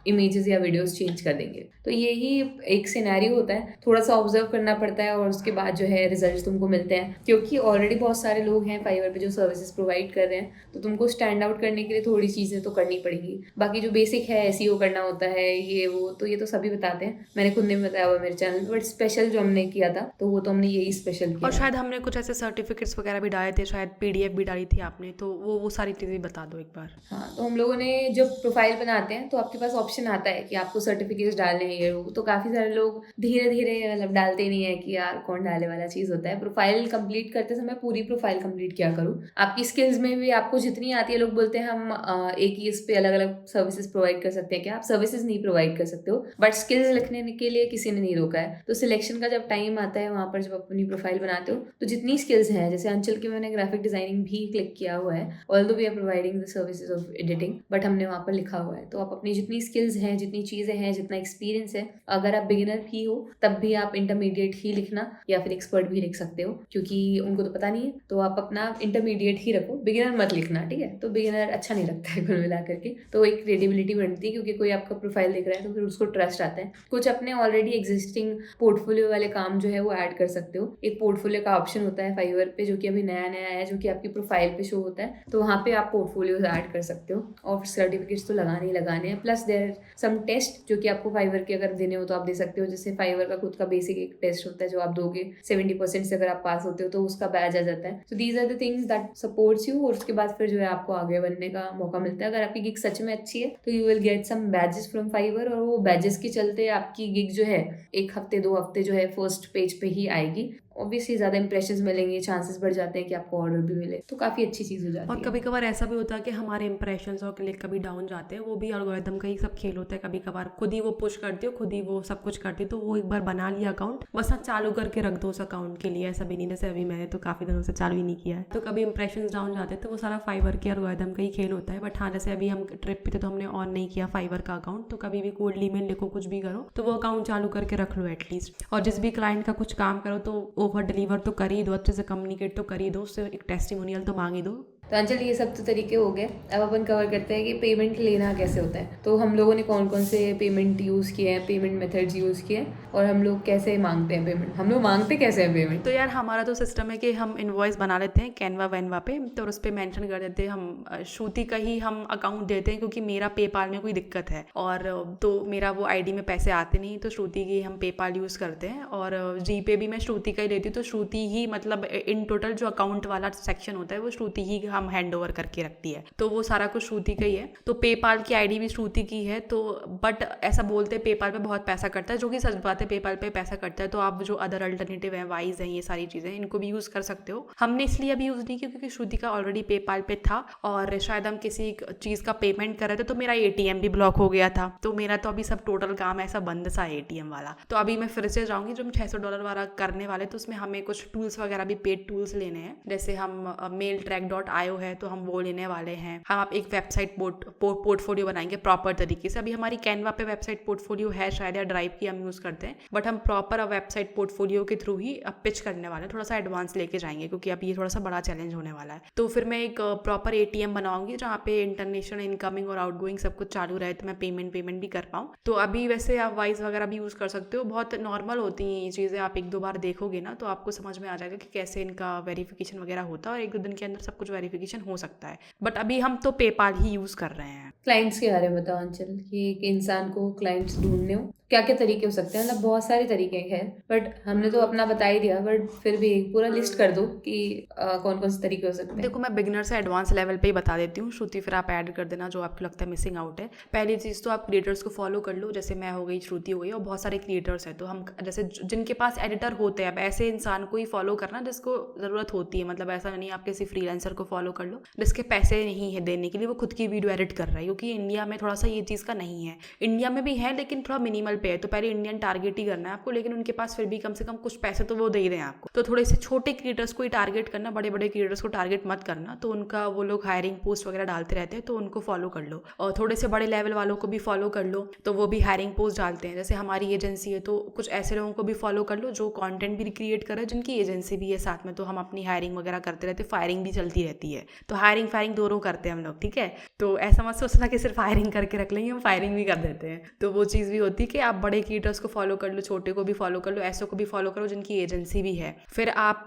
इमेजेस या वीडियोस चेंज कर देंगे। तो यही एक सिनेरियो होता है, थोड़ा सा ऑब्जर्व करना पड़ता है और उसके बाद जो है रिजल्ट तुमको मिलते हैं। क्योंकि ऑलरेडी बहुत सारे लोग हैं फाइवर पे जो सर्विसेज प्रोवाइड कर रहे हैं, तो तुमको स्टैंड आउट करने के लिए थोड़ी चीज़ें तो करनी पड़ेगी। बाकी जो बेसिक है एसईओ करना होता है, ये वो तो ये तो सभी बताते हैं, मैंने खुद ने बताया हुआ मेरे चैनल पर। बट स्पेशल जो हमने किया था तो वो तो हमने यही स्पेशल किया। और शायद हमने कुछ ऐसे सर्टिफिकेट्स वगैरह भी डाले थे, शायद PDF भी डाली थी आपने, तो वो सारी चीज़ें बता दो एक बार। हाँ, तो हम लोगों ने जब प्रोफाइल बनाते हैं तो आपके पास ऑप्शन आता है कि आपको सर्टिफिकेट्स डालने हैं ये वो। तो काफ़ी सारे लोग धीरे धीरे मतलब डालते नहीं है कि यार कौन डाले वाला चीज़ होता है। प्रोफाइल कंप्लीट करते समय पूरी प्रोफाइल कंप्लीट किया करूँ। आपकी स्किल्स में भी आपको जितनी आती है, लोग बोलते हैं हम एक ही इस पे अलग अलग सर्विसेज प्रोवाइड कर सकते हैं, क्या आप सर्विसेज नहीं प्रोवाइड कर सकते हो, बट स्किल्स लिखने के लिए किसी ने नहीं रोका है। तो सिलेक्शन का जब टाइम आता है, वहाँ पर जब अपनी प्रोफाइल बनाते हो तो जितनी स्किल्स हैं, जैसे अंचल की मैंने ग्राफिक डिजाइनिंग भी क्लिक किया हुआ है, although we are providing the services of editing, but हमने वहाँ पर लिखा हुआ है। तो आप अपनी जितनी स्किल्स हैं, जितनी चीज़ें हैं, जितना एक्सपीरियंस है, अगर आप बिगिनर भी हो तब भी आप इंटरमीडिएट ही लिखना या फिर एक्सपर्ट भी लिख सकते हो, क्योंकि उनको तो पता नहीं है। तो आप अपना इंटरमीडिएट ही रखो, बिगिनर मत लिखना, ठीक है। तो बिगिनर अच्छा नहीं लगता है कुल मिला करके, तो एक क्रेडिबिलिटी बनती है, क्योंकि कोई आपका प्रोफाइल देख रहा है तो फिर उसको ट्रस्ट आता है। कुछ अपने ऑलरेडी एग्जिस्टिंग पोर्टफोलियो वाले काम जो है वो ऐड कर सकते हो। एक पोर्टफोलियो का ऑप्शन होता है फाइवर पे, जो कि अभी नया है, जो कि आपकी प्रोफाइल पे शो होता है। तो वहाँ पे आप पोर्टफोलियोज ऐड कर सकते हो और सर्टिफिकेट्स तो लगाने ही लगाने हैं। प्लस देयर सम टेस्ट जो कि आपको फाइवर के अगर देने हो तो आप दे सकते हो। जैसे फाइवर का खुद का बेसिक एक टेस्ट होता है जो आप दोगे, 70% से अगर आप पास होते हो तो उसका बैज आ जाता है। तो these are the things that supports you, और उसके बाद फिर जो है आपको आगे बढ़ने का मौका मिलता है। अगर आपकी गिग सच में अच्छी है तो you will get some badges from Fiverr, और वो बैजेस के चलते आपकी गिग जो है 1 हफ्ते 2 हफ्ते जो है फर्स्ट पेज पे ही आएगी। ऑब्वियसली ज़्यादा इंप्रेशंस मिलेंगे, चांसेस बढ़ जाते हैं कि आपको ऑर्डर भी मिले, तो काफ़ी अच्छी चीज़ हो जाती है। और कभी कभार ऐसा भी होता है कि हमारे इंप्रेशंस और क्लिक कभी डाउन जाते हैं, वो भी एल्गोरिथम का ही सब खेल होता है। कभी कभार खुद ही वो पुश करती हो, खुद ही वो सब कुछ करती है। तो वो एक बार बना लिया अकाउंट, बस हाँ चालू करके रख दो उस अकाउंट के लिए, ऐसा भी नहीं जैसे अभी मैंने तो काफ़ी दिनों से चालू ही नहीं किया है। तो कभी इंप्रेशंस डाउन जाते हैं तो वो सारा फाइवर के एल्गोरिथम का ही खेल होता है। बट हाँ, जैसे अभी हम ट्रिप पे थे तो हमने ऑन नहीं किया फाइवर का अकाउंट, तो कभी भी कोल्ड ईमेल लिखो, कुछ भी करो तो वो अकाउंट चालू करके रख लो एटलीस्ट। और जिस भी क्लाइंट का कुछ काम करो तो ओवर डिलीवर तो कर ही दो, अच्छे से कम्युनिकेट तो कर ही दो, उससे एक टेस्टिमोनियल तो मांग ही दो। तो अंचल ये सब तो तरीके हो गए। अब अपन कवर करते हैं कि पेमेंट लेना कैसे होता है। तो हम लोगों ने कौन कौन से पेमेंट यूज़ किए हैं, पेमेंट मेथड्स यूज़ किए हैं, और हम लोग कैसे मांगते हैं पेमेंट, हम लोग मांगते कैसे हैं पेमेंट। तो यार हमारा तो सिस्टम है कि हम इनवॉइस बना लेते हैं कैनवा वैनवा पे, तो उस पर मैंशन कर देते हैं हम श्रुति का ही हम अकाउंट देते हैं, क्योंकि मेरा पेपाल में कोई दिक्कत है और तो मेरा वो आईडी में पैसे आते नहीं, तो श्रुति की हम पेपाल यूज़ करते हैं। और जीपे भी मैं श्रुति का ही लेती हूँ, तो श्रुति ही मतलब इन टोटल जो अकाउंट वाला सेक्शन होता है वो श्रुति ही हम हैंड ओवर करके रखती है, तो वो सारा कुछ श्रुति का ही है। तो पेपाल की आईडी भी श्रुति की है। तो बट ऐसा बोलते हैं पेपाल पे बहुत पैसा करता है, जो कि सच बात है, पेपाल पे पैसा करता है। तो आप जो अदर अल्टरनेटिव है, वाइज है, ये सारी चीज़ें, इनको भी यूज़ कर सकते हो। हमने इसलिए अभी यूज़ नहीं किया क्योंकि श्रुति का ऑलरेडी पेपाल पे था और शायद हम किसी चीज़ का पेमेंट कर रहे थे तो मेरा ATM भी ब्लॉक हो गया था। तो मेरा तो अभी सब टोटल काम ऐसा बंद सा ATM वाला। तो अभी मैं फिर से जाऊँगी, जो हम $600 वाला करने वाले, तो उसमें हमें कुछ टूल्स वगैरह भी पेड टूल्स लेने हैं। जैसे हम mailtrack.io है तो हम वो लेने वाले हैं। हम आप एक वेबसाइट पोर्टफोलियो बनाएंगे प्रॉपर तरीके से। अभी हमारी कैनवा पे वेबसाइट पोर्टफोलियो है शायद, या ड्राइव की हम यूज़ करते हैं, बट हम प्रॉपर वेबसाइट पोर्टफोलियो के थ्रू ही अब पिच करने वाले हैं। थोड़ा सा एडवांस लेके जाएंगे क्योंकि अब ये थोड़ा सा बड़ा चैलेंज होने वाला है। तो फिर मैं एक प्रॉपर ATM बनाऊंगी जहाँ पे इंटरनेशनल इनकमिंग और आउटगोइंग सब कुछ चालू रहे, तो मैं पेमेंट भी कर पाऊँ। तो अभी वैसे आप वाइज वगैरह भी यूज़ कर सकते हो, बहुत नॉर्मल होती हैं ये चीज़ें। आप 1-2 बार देखोगे ना तो आपको समझ में आ जाएगा कि कैसे इनका वेरिफिकेशन वगैरह होता है, और 1-2 दिन के अंदर सब कुछ वेरिफिकेशन हो सकता है। बट अभी हम तो पेपाल ही यूज़ कर रहे हैं। क्लाइंट्स के बारे में बताओ अंचल, कि एक इंसान को क्लाइंट्स ढूंढने हो क्या क्या तरीके हो सकते हैं? मतलब बहुत सारे तरीके हैं, बट हमने तो अपना बता ही दिया, बट फिर भी पूरा लिस्ट कर दो कि कौन कौन से तरीके हो सकते हैं। देखो, मैं बिगिनर से एडवांस लेवल पे ही बता देती हूँ। श्रुति, फिर आप ऐड कर देना जो आपको लगता है मिसिंग आउट है। पहली चीज़ तो आप क्रिएटर्स को फॉलो कर लो, जैसे मैं हो गई, श्रुति हो गई, और बहुत सारे क्रिएटर्स हैं। तो हम जैसे जिनके पास एडिटर होते हैं, अब ऐसे इंसान को ही फॉलो करना जिसको ज़रूरत होती है। मतलब ऐसा नहीं आप किसी फ्रीलांसर को फॉलो कर लो जिसके पैसे नहीं है देने के लिए, वो खुद की वीडियो एडिट कर रहा है। क्योंकि इंडिया में थोड़ा सा ये चीज़ का नहीं है, इंडिया में भी है लेकिन थोड़ा मिनिमल पे है। तो पहले इंडियन टारगेट ही करना है आपको, लेकिन उनके पास फिर भी कम से कम कुछ पैसे तो वो दे दें आपको। तो थोड़े से छोटे क्रिएटर्स को ही टारगेट करना, बड़े बड़े क्रिएटर्स को टारगेट मत करना। तो उनका वो लोग हायरिंग पोस्ट वगैरह डालते रहते हैं, तो उनको फॉलो कर लो। और थोड़े से बड़े लेवल वालों को भी फॉलो कर लो, तो वो भी हायरिंग पोस्ट डालते हैं। जैसे हमारी एजेंसी है तो कुछ ऐसे लोगों को भी फॉलो कर लो जो कंटेंट भी क्रिएट कर रहे हैं, जिनकी एजेंसी भी है साथ में। तो हम अपनी हायरिंग वगैरह करते रहते हैं, फायरिंग भी चलती रहती है। तो हायरिंग फायरिंग दोनों करते हैं हम लोग, ठीक है। तो ऐसा मत सोचना कि सिर्फ हायरिंग करके रख लेंगे, हम फायरिंग भी कर देते हैं। तो वो चीज़ भी होती है कि आप बड़े क्रिएटर्स को फॉलो कर लो, छोटे को भी फॉलो कर लो, ऐसों को भी फॉलो करो जिनकी एजेंसी भी है। फिर आप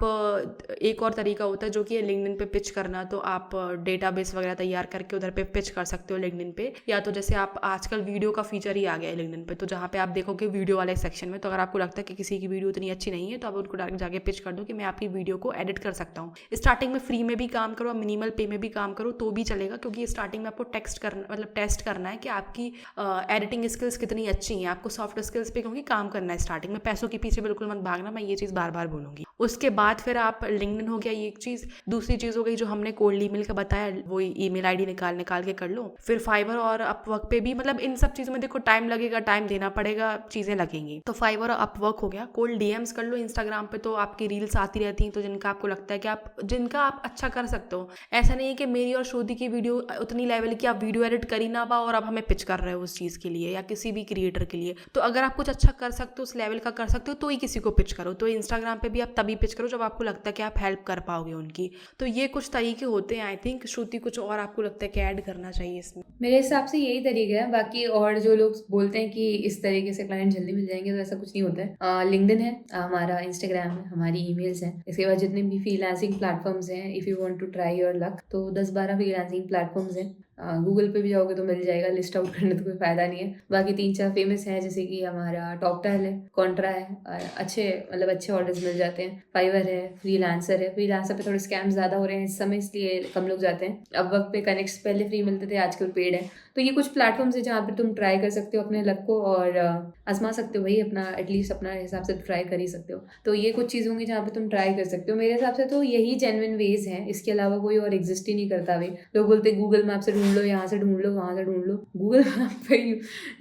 एक और तरीका होता है जो कि लिंक्डइन पे पिच करना। तो आप डेटाबेस वगैरह तैयार करके उधर पे पिच कर सकते हो लिंक्डइन पे। या तो जैसे आप आजकल वीडियो का फीचर ही आ गया है लिंक्डइन पे, तो जहाँ पे आप देखोगे वीडियो वाले सेक्शन में, तो अगर आपको लगता है कि किसी की वीडियो इतनी अच्छी नहीं है तो आप उनको डायरेक्ट जाके पिच कर दो कि मैं आपकी वीडियो को एडिट कर सकता हूँ। स्टार्टिंग में फ्री में भी काम करो, मिनिमल पे में भी काम करो तो भी चलेगा, क्योंकि स्टार्टिंग में आपको टेस्ट करना है कि आपकी एडिटिंग स्किल्स कितनी अच्छी हैं। आपको सॉफ्ट स्किल्स पे क्योंकि काम करना है स्टार्टिंग में, पैसों के पीछे बिल्कुल मत भागना, मैं ये चीज़ बार बार बोलूँगी। उसके बाद फिर आप लिंक्डइन हो गया ये एक चीज़। दूसरी चीज़ हो गई जो हमने कोल्ड ईमेल का बताया, वो ईमेल आईडी निकाल के कर लो। फिर फाइवर और अपवर्क पे भी, मतलब इन सब चीज़ों में देखो टाइम लगेगा, टाइम देना पड़ेगा, चीज़ें लगेंगी। तो फाइवर और अपवर्क हो गया। कोल्ड DMs कर लो इंस्टाग्राम पे, तो आपकी रील्स आती रहती हैं, तो जिनका आपको लगता है कि जिनका आप अच्छा कर सकते हो। ऐसा नहीं है कि मेरी और श्रुति की वीडियो उतनी लेवल की आप वीडियो एडिट कर ही ना पाओ और अब हमें पिच कर रहे हो उस चीज़ के लिए, या किसी भी क्रिएटर के लिए। तो अगर आप कुछ अच्छा कर सकते हो, उस लेवल का कर सकते हो, तो ही किसी को पिच करो। तो इंस्टाग्राम पे भी आप तभी पिच करो जब आपको लगता है कि आप हेल्प कर पाओगे उनकी। तो ये कुछ तरीके होते हैं। आई थिंक श्रुति कुछ और आपको लगता है कि ऐड करना चाहिए इसमें? मेरे हिसाब से यही तरीका है। बाकी और जो लोग बोलते हैं कि इस तरीके से क्लाइंट जल्दी मिल जाएंगे, तो ऐसा कुछ नहीं होता है। लिंक्डइन है हमारा, इंस्टाग्राम है, हमारी ईमेल्स हैं। इसके बाद जितने भी फ्रीलांसिंग प्लेटफॉर्म्स हैं, if you want to try your luck, तो 10-12 फ्रीलांसिंग प्लेटफॉर्म्स हैं। गूगल पे भी जाओगे तो मिल जाएगा, लिस्ट आउट करने तो कोई फ़ायदा नहीं है। बाकी 3-4 फेमस हैं, जैसे कि हमारा टॉकटाइल है, कॉन्ट्रा है, अच्छे ऑर्डर्स मिल जाते हैं। फाइवर है, फ्रीलांसर है। फ्रीलांसर पे थोड़े स्कैम ज़्यादा हो रहे हैं इस समय, इसलिए कम लोग जाते हैं। अब वक्त पे कनेक्ट्स पहले फ्री मिलते थे, आजकल पेड है। तो ये कुछ प्लेटफॉर्म्स है जहाँ पे तुम ट्राई कर सकते हो अपने लक को और आजमा सकते हो भाई अपना, एटलीस्ट अपना हिसाब से ट्राई कर ही सकते हो। तो ये कुछ चीज़ होंगी जहाँ पे तुम ट्राई कर सकते हो। मेरे हिसाब से तो यही जेन्युइन वेज हैं, इसके अलावा कोई और एग्जिस्ट ही नहीं करता। भाई लोग बोलते गूगल मैप से ढूंढ लो, यहाँ से ढूंढ लो, वहाँ से ढूंढ लो। गूगल मैप पे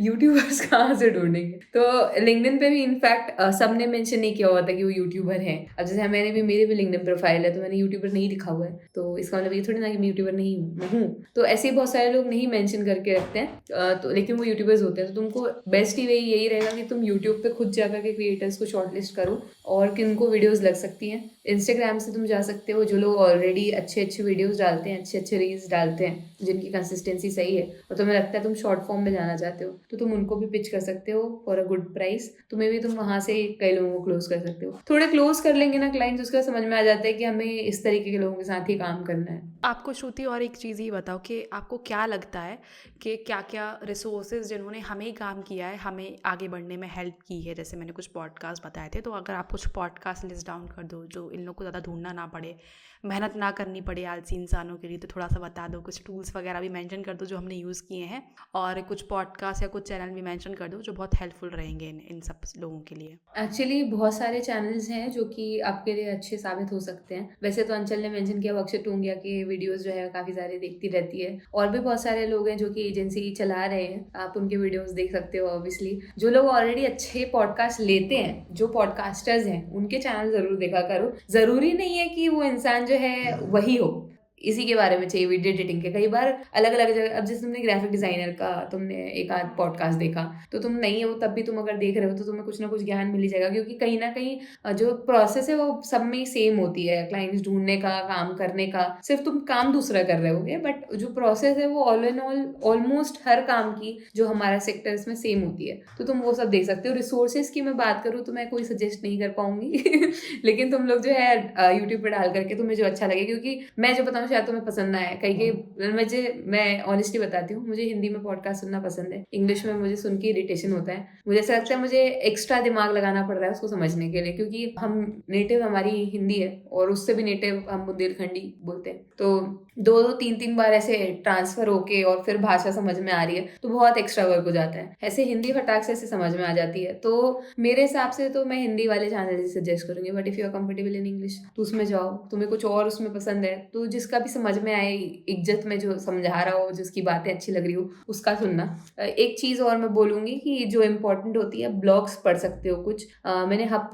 यूट्यूबर्स कहाँ से ढूंढेंगे? तो लिंक्डइन पे भी इनफैक्ट सबने मेंशन नहीं किया हुआ था कि वो यूट्यूबर है। अब जैसे मेरी भी लिंक्डइन प्रोफाइल है, तो मैंने यूट्यूबर नहीं लिखा हुआ है, तो इसका मतलब ये थोड़ी ना कि मैं यूट्यूबर नहीं हूँ। तो ऐसे ही बहुत सारे लोग नहीं मेंशन करके रखते हैं, तो लेकिन वो यूट्यूबर्स होते हैं। तो तुमको बेस्ट ही यही रहेगा कि तुम यूट्यूब पे खुद जाकर के क्रिएटर्स को शॉर्टलिस्ट करो और किनको वीडियोस लग सकती हैं। इंस्टाग्राम से तुम जा सकते हो, जो लोग ऑलरेडी अच्छे वीडियोस डालते हैं, अच्छे रील्स डालते हैं, जिनकी कंसिस्टेंसी सही है और तुम्हें लगता है तुम शॉर्ट फॉर्म में जाना चाहते हो तो तुम उनको भी पिच कर सकते हो फॉर अ गुड प्राइस। तुम्हें भी तुम वहाँ से कई लोगों को क्लोज कर सकते हो। थोड़े क्लोज कर लेंगे ना क्लाइंट्स, उसका समझ में आ जाता है कि हमें इस तरीके के लोगों के साथ ही काम करना है। आपको श्रुति और एक चीज़ ये बताओ कि आपको क्या लगता है कि क्या क्या रिसोर्सेज जिन्होंने हमें काम किया है, हमें आगे बढ़ने में हेल्प की है। जैसे मैंने कुछ पॉडकास्ट बताए थे, तो अगर आप कुछ पॉडकास्ट लिस्ट डाउन कर दो जो इन लोगों को ज़्यादा ढूंढना ना पड़े, मेहनत ना करनी पड़े आलसी इंसानों के लिए, तो थोड़ा सा बता दो। कुछ टूल्स वगैरह भी मेंशन कर दो जो हमने यूज़ किए हैं, और कुछ पॉडकास्ट या कुछ चैनल भी मेंशन कर दो जो बहुत हेल्पफुल रहेंगे इन सब लोगों के लिए। एक्चुअली बहुत सारे चैनल्स हैं जो कि आपके लिए अच्छे साबित हो सकते हैं। वैसे तो अंचल ने मेंशन किया अक्षय टूंगिया के वीडियोस जो है काफ़ी सारे देखती रहती है, और भी बहुत सारे लोग हैं जो कि एजेंसी चला रहे हैं, आप उनके वीडियोस देख सकते हो। ऑब्वियसली जो लोग ऑलरेडी अच्छे पॉडकास्ट लेते हैं, जो पॉडकास्टर्स हैं, उनके चैनल ज़रूर देखा करो। ज़रूरी नहीं है कि वो इंसान जो है वही हो, इसी के बारे में चाहिए वीडियो एडिटिंग के। कई बार अलग अलग जगह, अब जैसे तुमने ग्राफिक डिजाइनर का तुमने एक आध पॉडकास्ट देखा, तो तुम नहीं हो तब भी तुम अगर देख रहे हो तो तुम्हें कुछ ना कुछ ज्ञान मिल ही जाएगा, क्योंकि कहीं ना कहीं जो प्रोसेस है वो सब में सेम होती है। क्लाइंट्स ढूंढने का, काम करने का, सिर्फ तुम काम दूसरा कर रहे होगे, बट जो प्रोसेस है वो ऑल इन ऑल ऑलमोस्ट हर काम की जो हमारा सेक्टर इसमें सेम होती है। तो तुम वो सब देख सकते हो। रिसोर्सेज की मैं बात करूँ तो मैं कोई सजेस्ट नहीं कर पाऊंगी लेकिन तुम लोग जो है यूट्यूब पर डाल करके तुम्हें जो अच्छा लगे, क्योंकि मैं जो बताऊँ शायद तुम्हें पसंद ना आए। कहीं मैं ऑनेस्टली बताती हूँ, मुझे हिंदी में पॉडकास्ट सुनना पसंद है, इंग्लिश में मुझे सुन के इरिटेशन होता है। मुझे ऐसा लगता है मुझे एक्स्ट्रा दिमाग लगाना पड़ रहा है उसको समझने के लिए, क्योंकि हम नेटिव हमारी हिंदी है और उससे भी नेटिव हम बुंदेलखंडी बोलते हैं, तो दो तीन तीन बार ऐसे ट्रांसफर होके और फिर भाषा समझ में आ रही है तो बहुत एक्स्ट्रा वर्क हो जाता है। ऐसे हिंदी फटाक से ऐसे समझ में आ जाती है, तो मेरे हिसाब से तो मैं हिंदी वाले चैनल सजेस्ट करूंगी। But if you are comfortable in English तो उसमें जाओ। तुम्हें कुछ और उसमें पसंद है तो जिसका भी समझ में आए, इज्जत में जो समझा रहा हो, जिसकी बातें अच्छी लग रही हो, उसका सुनना। एक चीज़ और मैं बोलूँगी कि जो इम्पोर्टेंट होती है, ब्लॉग्स पढ़ सकते हो कुछ। मैंने हब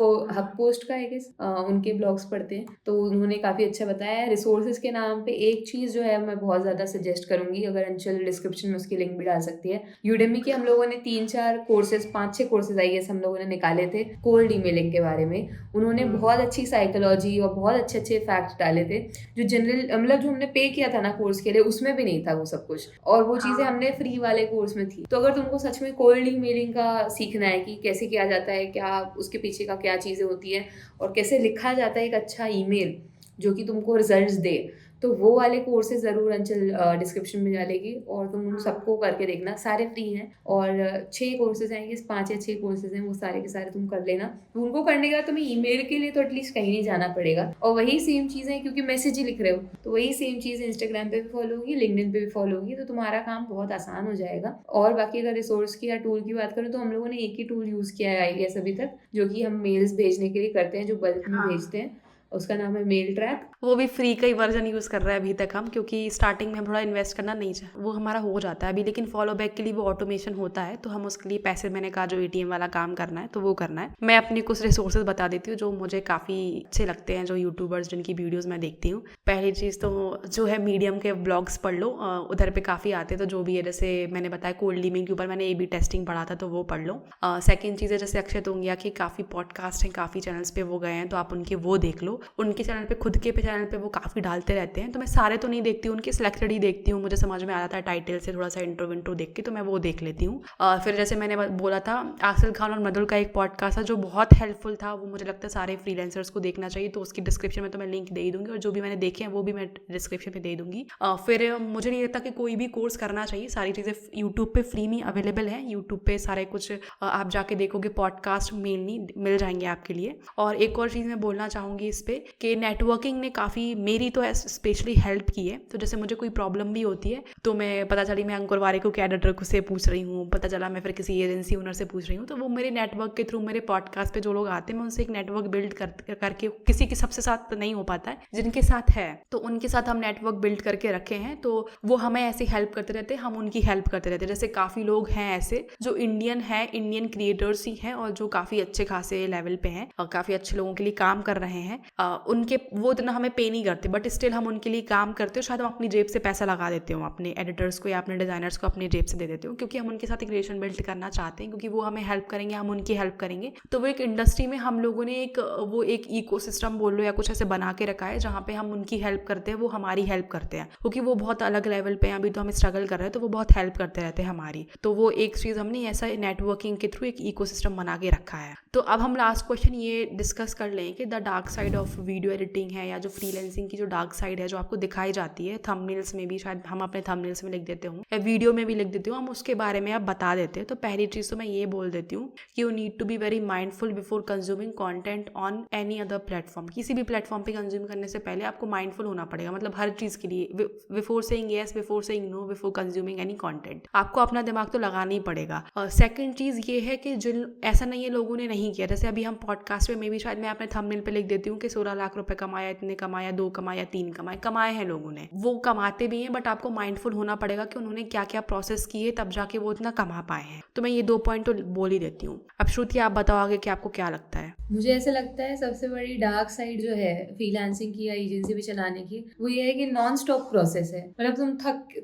पोस्ट का है उनके ब्लॉग्स पढ़ते हैं तो उन्होंने काफ़ी अच्छा बताया है। रिसोर्सेज के नाम पे एक चीज़ जो है मैं बहुत ज़्यादा सजेस्ट करूँगी, अगर अंचल डिस्क्रिप्शन में उसकी लिंक भी डाल सकती है। यूडेमी के हम लोगों ने 3-4 कोर्सेज, 5-6 कोर्सेज आई हम लोगों ने निकाले थे कोल्ड ईमेलिंग के बारे में। उन्होंने बहुत अच्छी साइकोलॉजी और बहुत अच्छे अच्छे फैक्ट डाले थे जो जनरल, मतलब जो हमने पे किया था ना कोर्स के लिए, उसमें भी नहीं था वो सब कुछ, और वो चीज़ें हमने फ्री वाले कोर्स में थी। तो अगर तुमको सच में कोल्ड ईमेलिंग का सीखना है कि कैसे किया जाता है, क्या उसके पीछे का क्या चीज़ें होती है, और कैसे लिखा जाता है एक अच्छा ईमेल जो कि तुमको रिजल्ट्स दे, तो वो वाले कोर्सेज ज़रूर अंचल डिस्क्रिप्शन में डालेगी और तुम उन सबको करके देखना। सारे फ्री हैं और 6 कोर्सेज आएंगे, 5 या 6 कोर्सेज हैं, वो सारे के सारे तुम कर लेना। उनको करने के बाद तुम्हें ईमेल के लिए तो एटलीस्ट कहीं नहीं जाना पड़ेगा, और वही सेम चीज़ है क्योंकि मैसेज ही लिख रहे हो, तो वही सेम चीज़ इंस्टाग्राम पे भी फॉलो होगी, लिंक्डइन पे भी फॉलो होगी, तो तुम्हारा काम बहुत आसान हो जाएगा। और बाकी अगर रिसोर्स की या टूल की बात करूँ तो हम लोगों ने एक ही टूल यूज़ किया है IES अभी तक, जो कि हम मेल्स भेजने के लिए करते हैं, जो बल्क में भेजते हैं, उसका नाम है मेल ट्रैक। वो भी फ्री का ही वर्जन यूज़ कर रहा है अभी तक हम, क्योंकि स्टार्टिंग में हम थोड़ा इन्वेस्ट करना नहीं चाहे, वो हमारा हो जाता है अभी, लेकिन फॉलो बैक के लिए वो ऑटोमेशन होता है, तो हम उसके लिए पैसे, मैंने कहा जो ATM वाला काम करना है तो वो करना है। मैं अपनी कुछ रिसोर्सेज बता देती हूँ जो मुझे काफ़ी अच्छे लगते हैं, जो यूट्यूबर्स जिनकी वीडियोज़ मैं देखती हूँ। पहली चीज़ तो जो है मीडियम के ब्लॉग्स पढ़ लो, उधर पर काफ़ी आते हैं, तो जो भी है, जैसे मैंने बताया कोल्ड ईमेल के ऊपर मैंने AB टेस्टिंग पढ़ा था तो वो पढ़ लो। सेकेंड चीज़ है जैसे अक्षय टूंगिया की काफ़ी पॉडकास्ट हैं, काफ़ी चैनल्स पे वो गए हैं, तो आप उनके वो देख लो। उनके चैनल पे, खुद के चैनल पे वो काफ़ी डालते रहते हैं, तो मैं सारे तो नहीं देखती हूँ, उनके सिलेक्टेड ही देखती हूँ, मुझे समझ में आ जाता है टाइटल से, थोड़ा सा इंट्रो देख के, तो मैं वो देख लेती हूँ। फिर जैसे मैंने बोला था आसिल खान और मधुल का एक पॉडकास्ट था जो बहुत हेल्पफुल था, वो मुझे लगता है सारे फ्रीलांसर्स को देखना चाहिए, तो उसकी डिस्क्रिप्शन में तो मैं लिंक दे ही दूंगी, और जो भी मैंने देखे हैं वो भी मैं डिस्क्रिप्शन में दे दूंगी। फिर मुझे नहीं लगता कि कोई भी कोर्स करना चाहिए, सारी चीज़ें यूट्यूब पे फ्री में अवेलेबल है, यूट्यूब पे सारे कुछ आप जाके देखोगे, पॉडकास्ट मेनली मिल जाएंगे आपके लिए। और एक और चीज़ मैं बोलना चाहूँगी इस पर कि नेटवर्किंग ने काफ़ी मेरी तो स्पेशली हेल्प की है। तो जैसे मुझे कोई प्रॉब्लम भी होती है तो मैं, पता चली मैं अंकुर वारे को एडिटर से पूछ रही हूँ, पता चला मैं फिर किसी एजेंसी ओनर से पूछ रही हूँ, तो वो मेरे नेटवर्क के थ्रू, मेरे पॉडकास्ट पे जो लोग आते हैं, मैं उनसे एक नेटवर्क बिल्ड करके, किसी के सबसे साथ नहीं हो पाता है, जिनके साथ है तो उनके साथ हम नेटवर्क बिल्ड करके रखे हैं, तो वो हमें ऐसे हेल्प करते रहते हैं, हम उनकी हेल्प करते रहते हैं। जैसे काफ़ी लोग हैं ऐसे जो इंडियन क्रिएटर्स ही हैं और जो काफ़ी अच्छे खासे लेवल पे हैं और काफ़ी अच्छे लोगों के लिए काम कर रहे हैं, उनके वो इतना हमें हमें पे नहीं करते, बट स्टिल हम उनके लिए काम करते हो, शायद हम अपनी जेब से पैसा लगा देते हो अपने एडिटर्स को या अपने डिज़ाइनर्स को अपनी जेब से दे देते हो, क्योंकि हम उनके साथ एक रिलेशन बिल्ड करना चाहते हैं, क्योंकि वो हमें हेल्प करेंगे, हम उनकी हेल्प करेंगे। तो वो एक इंडस्ट्री में हम लोगों ने एक इकोसिस्टम बोल लो या कुछ ऐसे बना के रखा है जहाँ पे हम उनकी हेल्प करते हैं, वो हमारी हेल्प करते हैं, क्योंकि वो बहुत अलग लेवल पे हैं, अभी तो हम स्ट्रगल कर रहे हैं, तो वो बहुत हेल्प करते रहते हैं हमारी। तो वो एक चीज़ हमने ऐसा नेटवर्किंग के थ्रू एक इकोसिस्टम बना के रखा है। तो अब हम लास्ट क्वेश्चन ये डिस्कस कर लें कि the dark side of video editing है, या जो फ्रीलांसिंग की जो डार्क साइड है जो आपको दिखाई जाती है थंबनेल्स में भी, शायद हम अपने थंबनेल्स में लिख देते हूँ या वीडियो में भी लिख देते हूँ, हम उसके बारे में आप बता देते हैं। तो पहली चीज़ तो मैं ये बोल देती हूँ कि you need to be very mindful before consuming content on any other platform. किसी भी प्लेटफॉर्म पे कंज्यूम करने से पहले आपको माइंडफुल होना पड़ेगा, मतलब हर चीज़ के लिए, before saying yes, before saying no, before consuming any content, आपको अपना दिमाग तो लगाना ही पड़ेगा। सेकंड चीज़ ये है कि जिन ऐसा नहीं है लोगों ने नहीं किया, जैसे अभी हम पॉडकास्ट में भी शायद मैं अपने थंबनेल पे लिख देती हूँ कि 16 लाख रुपए कमाया, इतने कमाया, 2 कमाया, 3 कमाए हैं लोगों ने, वो कमाते भी हैं, बट आपको माइंडफुल होना पड़ेगा कि उन्होंने क्या क्या प्रोसेस किए तब जाके वो इतना कमा पाए हैं। तो मैं ये 2 पॉइंट तो बोल ही देती हूँ। अब श्रुति आप बताओ आगे कि आपको क्या लगता है। मुझे ऐसा लगता है सबसे बड़ी डार्क साइड जो है फ्रीलांसिंग की या एजेंसी भी चलाने की, वो ये है कि नॉन स्टॉप प्रोसेस है। मतलब तुम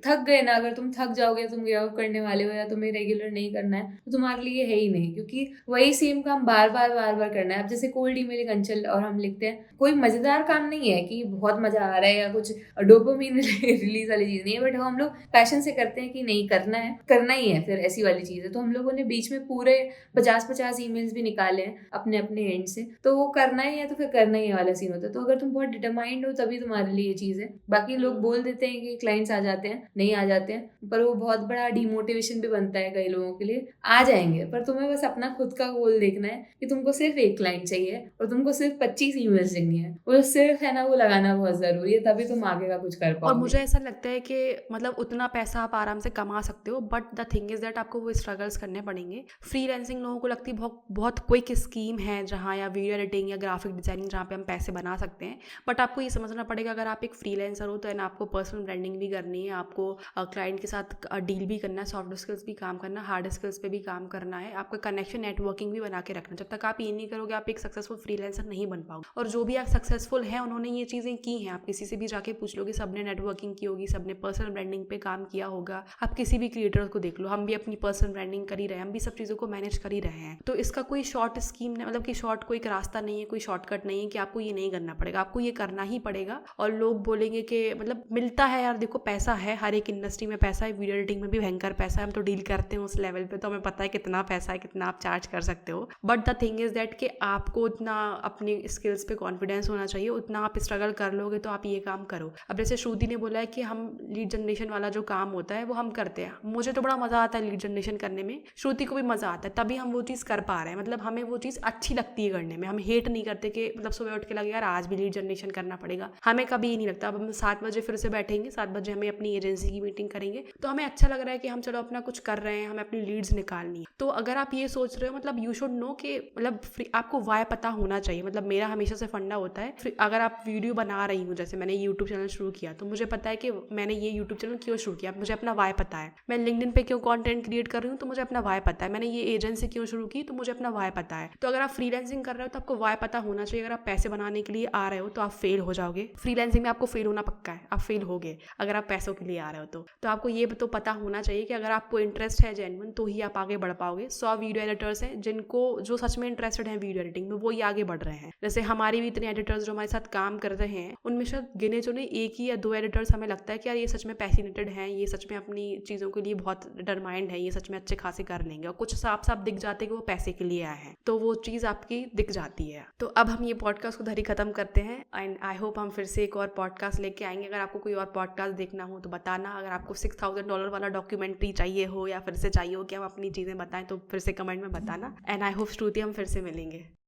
थक गए ना, अगर तुम थक जाओगे, तुम गिव अप करने वाले हो या तुम्हें रेगुलर नहीं करना है, तो तुम्हारे लिए है ही नहीं, क्योंकि वही सेम काम बार बार करना है। अब जैसे कोल्ड ईमेल अंचल और हम लिखते हैं, कोई मजेदार काम नहीं है कि बहुत मजा आ रहा है या कुछ डोपामिन रिलीज वाली चीज नहीं है, बट हम लोग पैशन से करते हैं कि नहीं करना ही है, फिर ऐसी वाली चीज है। तो हम लोगों ने बीच में पूरे 50 ईमेल्स भी निकाले हैं अपने एंड से, तो वो करना ही है, तो फिर करना ही वाला सीन होता है। तो अगर तुम बहुत डिटरमाइंड हो तभी तुम्हारे लिए ये चीज है। बाकी लोग बोल देते हैं कि क्लाइंट्स आ जाते हैं, नहीं आ जाते हैं, पर वो बहुत बड़ा डिमोटिवेशन भी बनता है कई लोगों के लिए। आ जाएंगे, पर तुम्हें बस अपना खुद का गोल देखना है कि तुमको सिर्फ एक क्लाइंट चाहिए और तुमको सिर्फ 25 ईमेल्स देनी है, वो सिर्फ है ना, वो लगाना बहुत जरूरी है, तभी तुम आगे का कुछ कर पाओगे। और मुझे ऐसा लगता है कि मतलब उतना पैसा आप आराम से कमा सकते हो, but the thing is that आपको वो स्ट्रगल्स करने पड़ेंगे। फ्रीलांसिंग लोगों को लगती है बहुत क्विक स्कीम है जहाँ, या वीडियो एडिटिंग या ग्राफिक डिजाइनिंग जहाँ पे हम पैसे बना सकते हैं, बट आपको ये समझना पड़ेगा अगर आप एक फ्रीलांसर हो तो है ना, आपको पर्सनल ब्रांडिंग भी करनी है, आपको क्लाइंट के साथ डील भी करना है, सॉफ्ट स्किल्स भी काम करना, हार्ड स्किल्स पे भी काम करना है, आपका कनेक्शन नेटवर्किंग भी बना के रखना। जब तक आप ये नहीं करोगे आप एक सक्सेसफुल फ्रीलांसर नहीं बन पाओगे। और जो भी आप सक्सेसफुल हैं उन्होंने ये चीज़ें की हैं, आप किसी से भी जाके पूछ लोगे, सबने नेटवर्किंग की होगी, सबने पर्सनल ब्रांडिंग पे काम किया होगा। आप किसी भी क्रिएटर को देख लो, हम भी अपनी पर्सनल ब्रांडिंग कर ही रहे हैं, हम भी सब चीज़ों को मैनेज कर ही रहे हैं। तो इसका कोई शॉर्ट स्कीम मतलब कि शॉर्ट कोई रास्ता नहीं है, कोई शॉर्टकट नहीं है कि आपको ये नहीं करना पड़ेगा, आपको ये करना ही पड़ेगा। और लोग बोलेंगे कि मतलब मिलता है यार, देखो पैसा है, हर एक इंडस्ट्री में पैसा है, वीडियो एडिटिंग में भी भयंकर पैसा है, हम तो डील करते हैं उस लेवल पे, तो हमें पता है कितना पैसा है, कितना आप चार्ज कर सकते हो। But the thing is that कि आपको उतना अपनी स्किल्स पे कॉन्फिडेंस होना चाहिए, उतना आप स्ट्रगल कर लोगे तो आप ये काम करो। अब जैसे श्रुति ने बोला है कि हम लीड जनरेशन वाला जो काम होता है वो हम करते हैं, मुझे तो बड़ा मजा आता है लीड जनरेशन करने में, श्रुति को भी मजा आता है, तभी हम वो चीज़ कर पा रहे हैं। मतलब हमें वो चीज़ अच्छी लगती है करने में, हम हेट नहीं करते कि मतलब सुबह उठ के लगे यार आज भी लीड जनरेशन करना पड़ेगा, हमें कभी ही नहीं लगता। अब हम 7 बजे फिर से बैठेंगे, 7 बजे हमें अपनी एजेंसी की मीटिंग करेंगे, तो हमें अच्छा लग रहा है कि हम चलो अपना कुछ कर रहे हैं, हमें अपनी लीड्स निकालनी है। तो अगर आप ये सोच रहे हो, मतलब यू शुड नो कि मतलब आपको वाई पता होना चाहिए। मतलब मेरा हमेशा से फंडा होता है, अगर आप वीडियो बना रही हूँ, जैसे मैंने यूट्यूब चैनल शुरू किया तो मुझे पता है कि मैंने ये यूट्यूब चैनल क्यों शुरू किया, मुझे अपना वाई पता है। मैं लिंक्डइन पे क्यों कंटेंट क्रिएट कर रही हूँ तो मुझे अपना वाई पता है। मैंने ये एजेंसी क्यों शुरू की तो मुझे अपना वाई पता है। तो अगर आप फ्रीलांसिंग कर रहे हो तो आपको वाई पता होना चाहिए। अगर आप पैसे बनाने के लिए आ रहे हो तो आप फेल हो जाओगे, फ्रीलांसिंग में आपको फेल होना पक्का है, आप फेल होगे अगर आप पैसों के लिए आ रहे हो तो आपको ये तो पता होना चाहिए कि अगर आपको इंटरेस्ट है जेन्युइन तो ही आप आगे बढ़ पाओगे। 100 वीडियो एडिटर्स हैं जो सच में इंटरेस्टेड हैं वीडियो एडिटिंग में, वो ही आगे बढ़ रहे हैं। जैसे हमारे भी इतने एडिटर्स जो हमारे साथ काम कर रहे हैं, उनमें शायद गिने चुने 1 ही या 2 एडिटर्स हमें लगता है कि यार ये सच में पैशनेटेड हैं, ये सच में अपनी चीज़ों के लिए बहुत डिटरमाइंड है, ये सच में अच्छे खासे कर लेंगे। और कुछ साफ साफ दिख जाते हैं कि वो पैसे के लिए आए हैं, तो वो चीज़ आपकी दिख जाती है। तो अब हम ये पॉडकास्ट को धरी खत्म करते हैं एंड आई होप हम फिर से एक और पॉडकास्ट लेके आएंगे। अगर आपको कोई और पॉडकास्ट देखना हो तो बताना, अगर आपको $6,000 वाला डॉक्यूमेंट्री चाहिए हो या फिर से चाहिए हो कि हम अपनी चीज़ें बताएं तो फिर से कमेंट में बताना। एंड आई होप श्रुति हम फिर से मिलेंगे।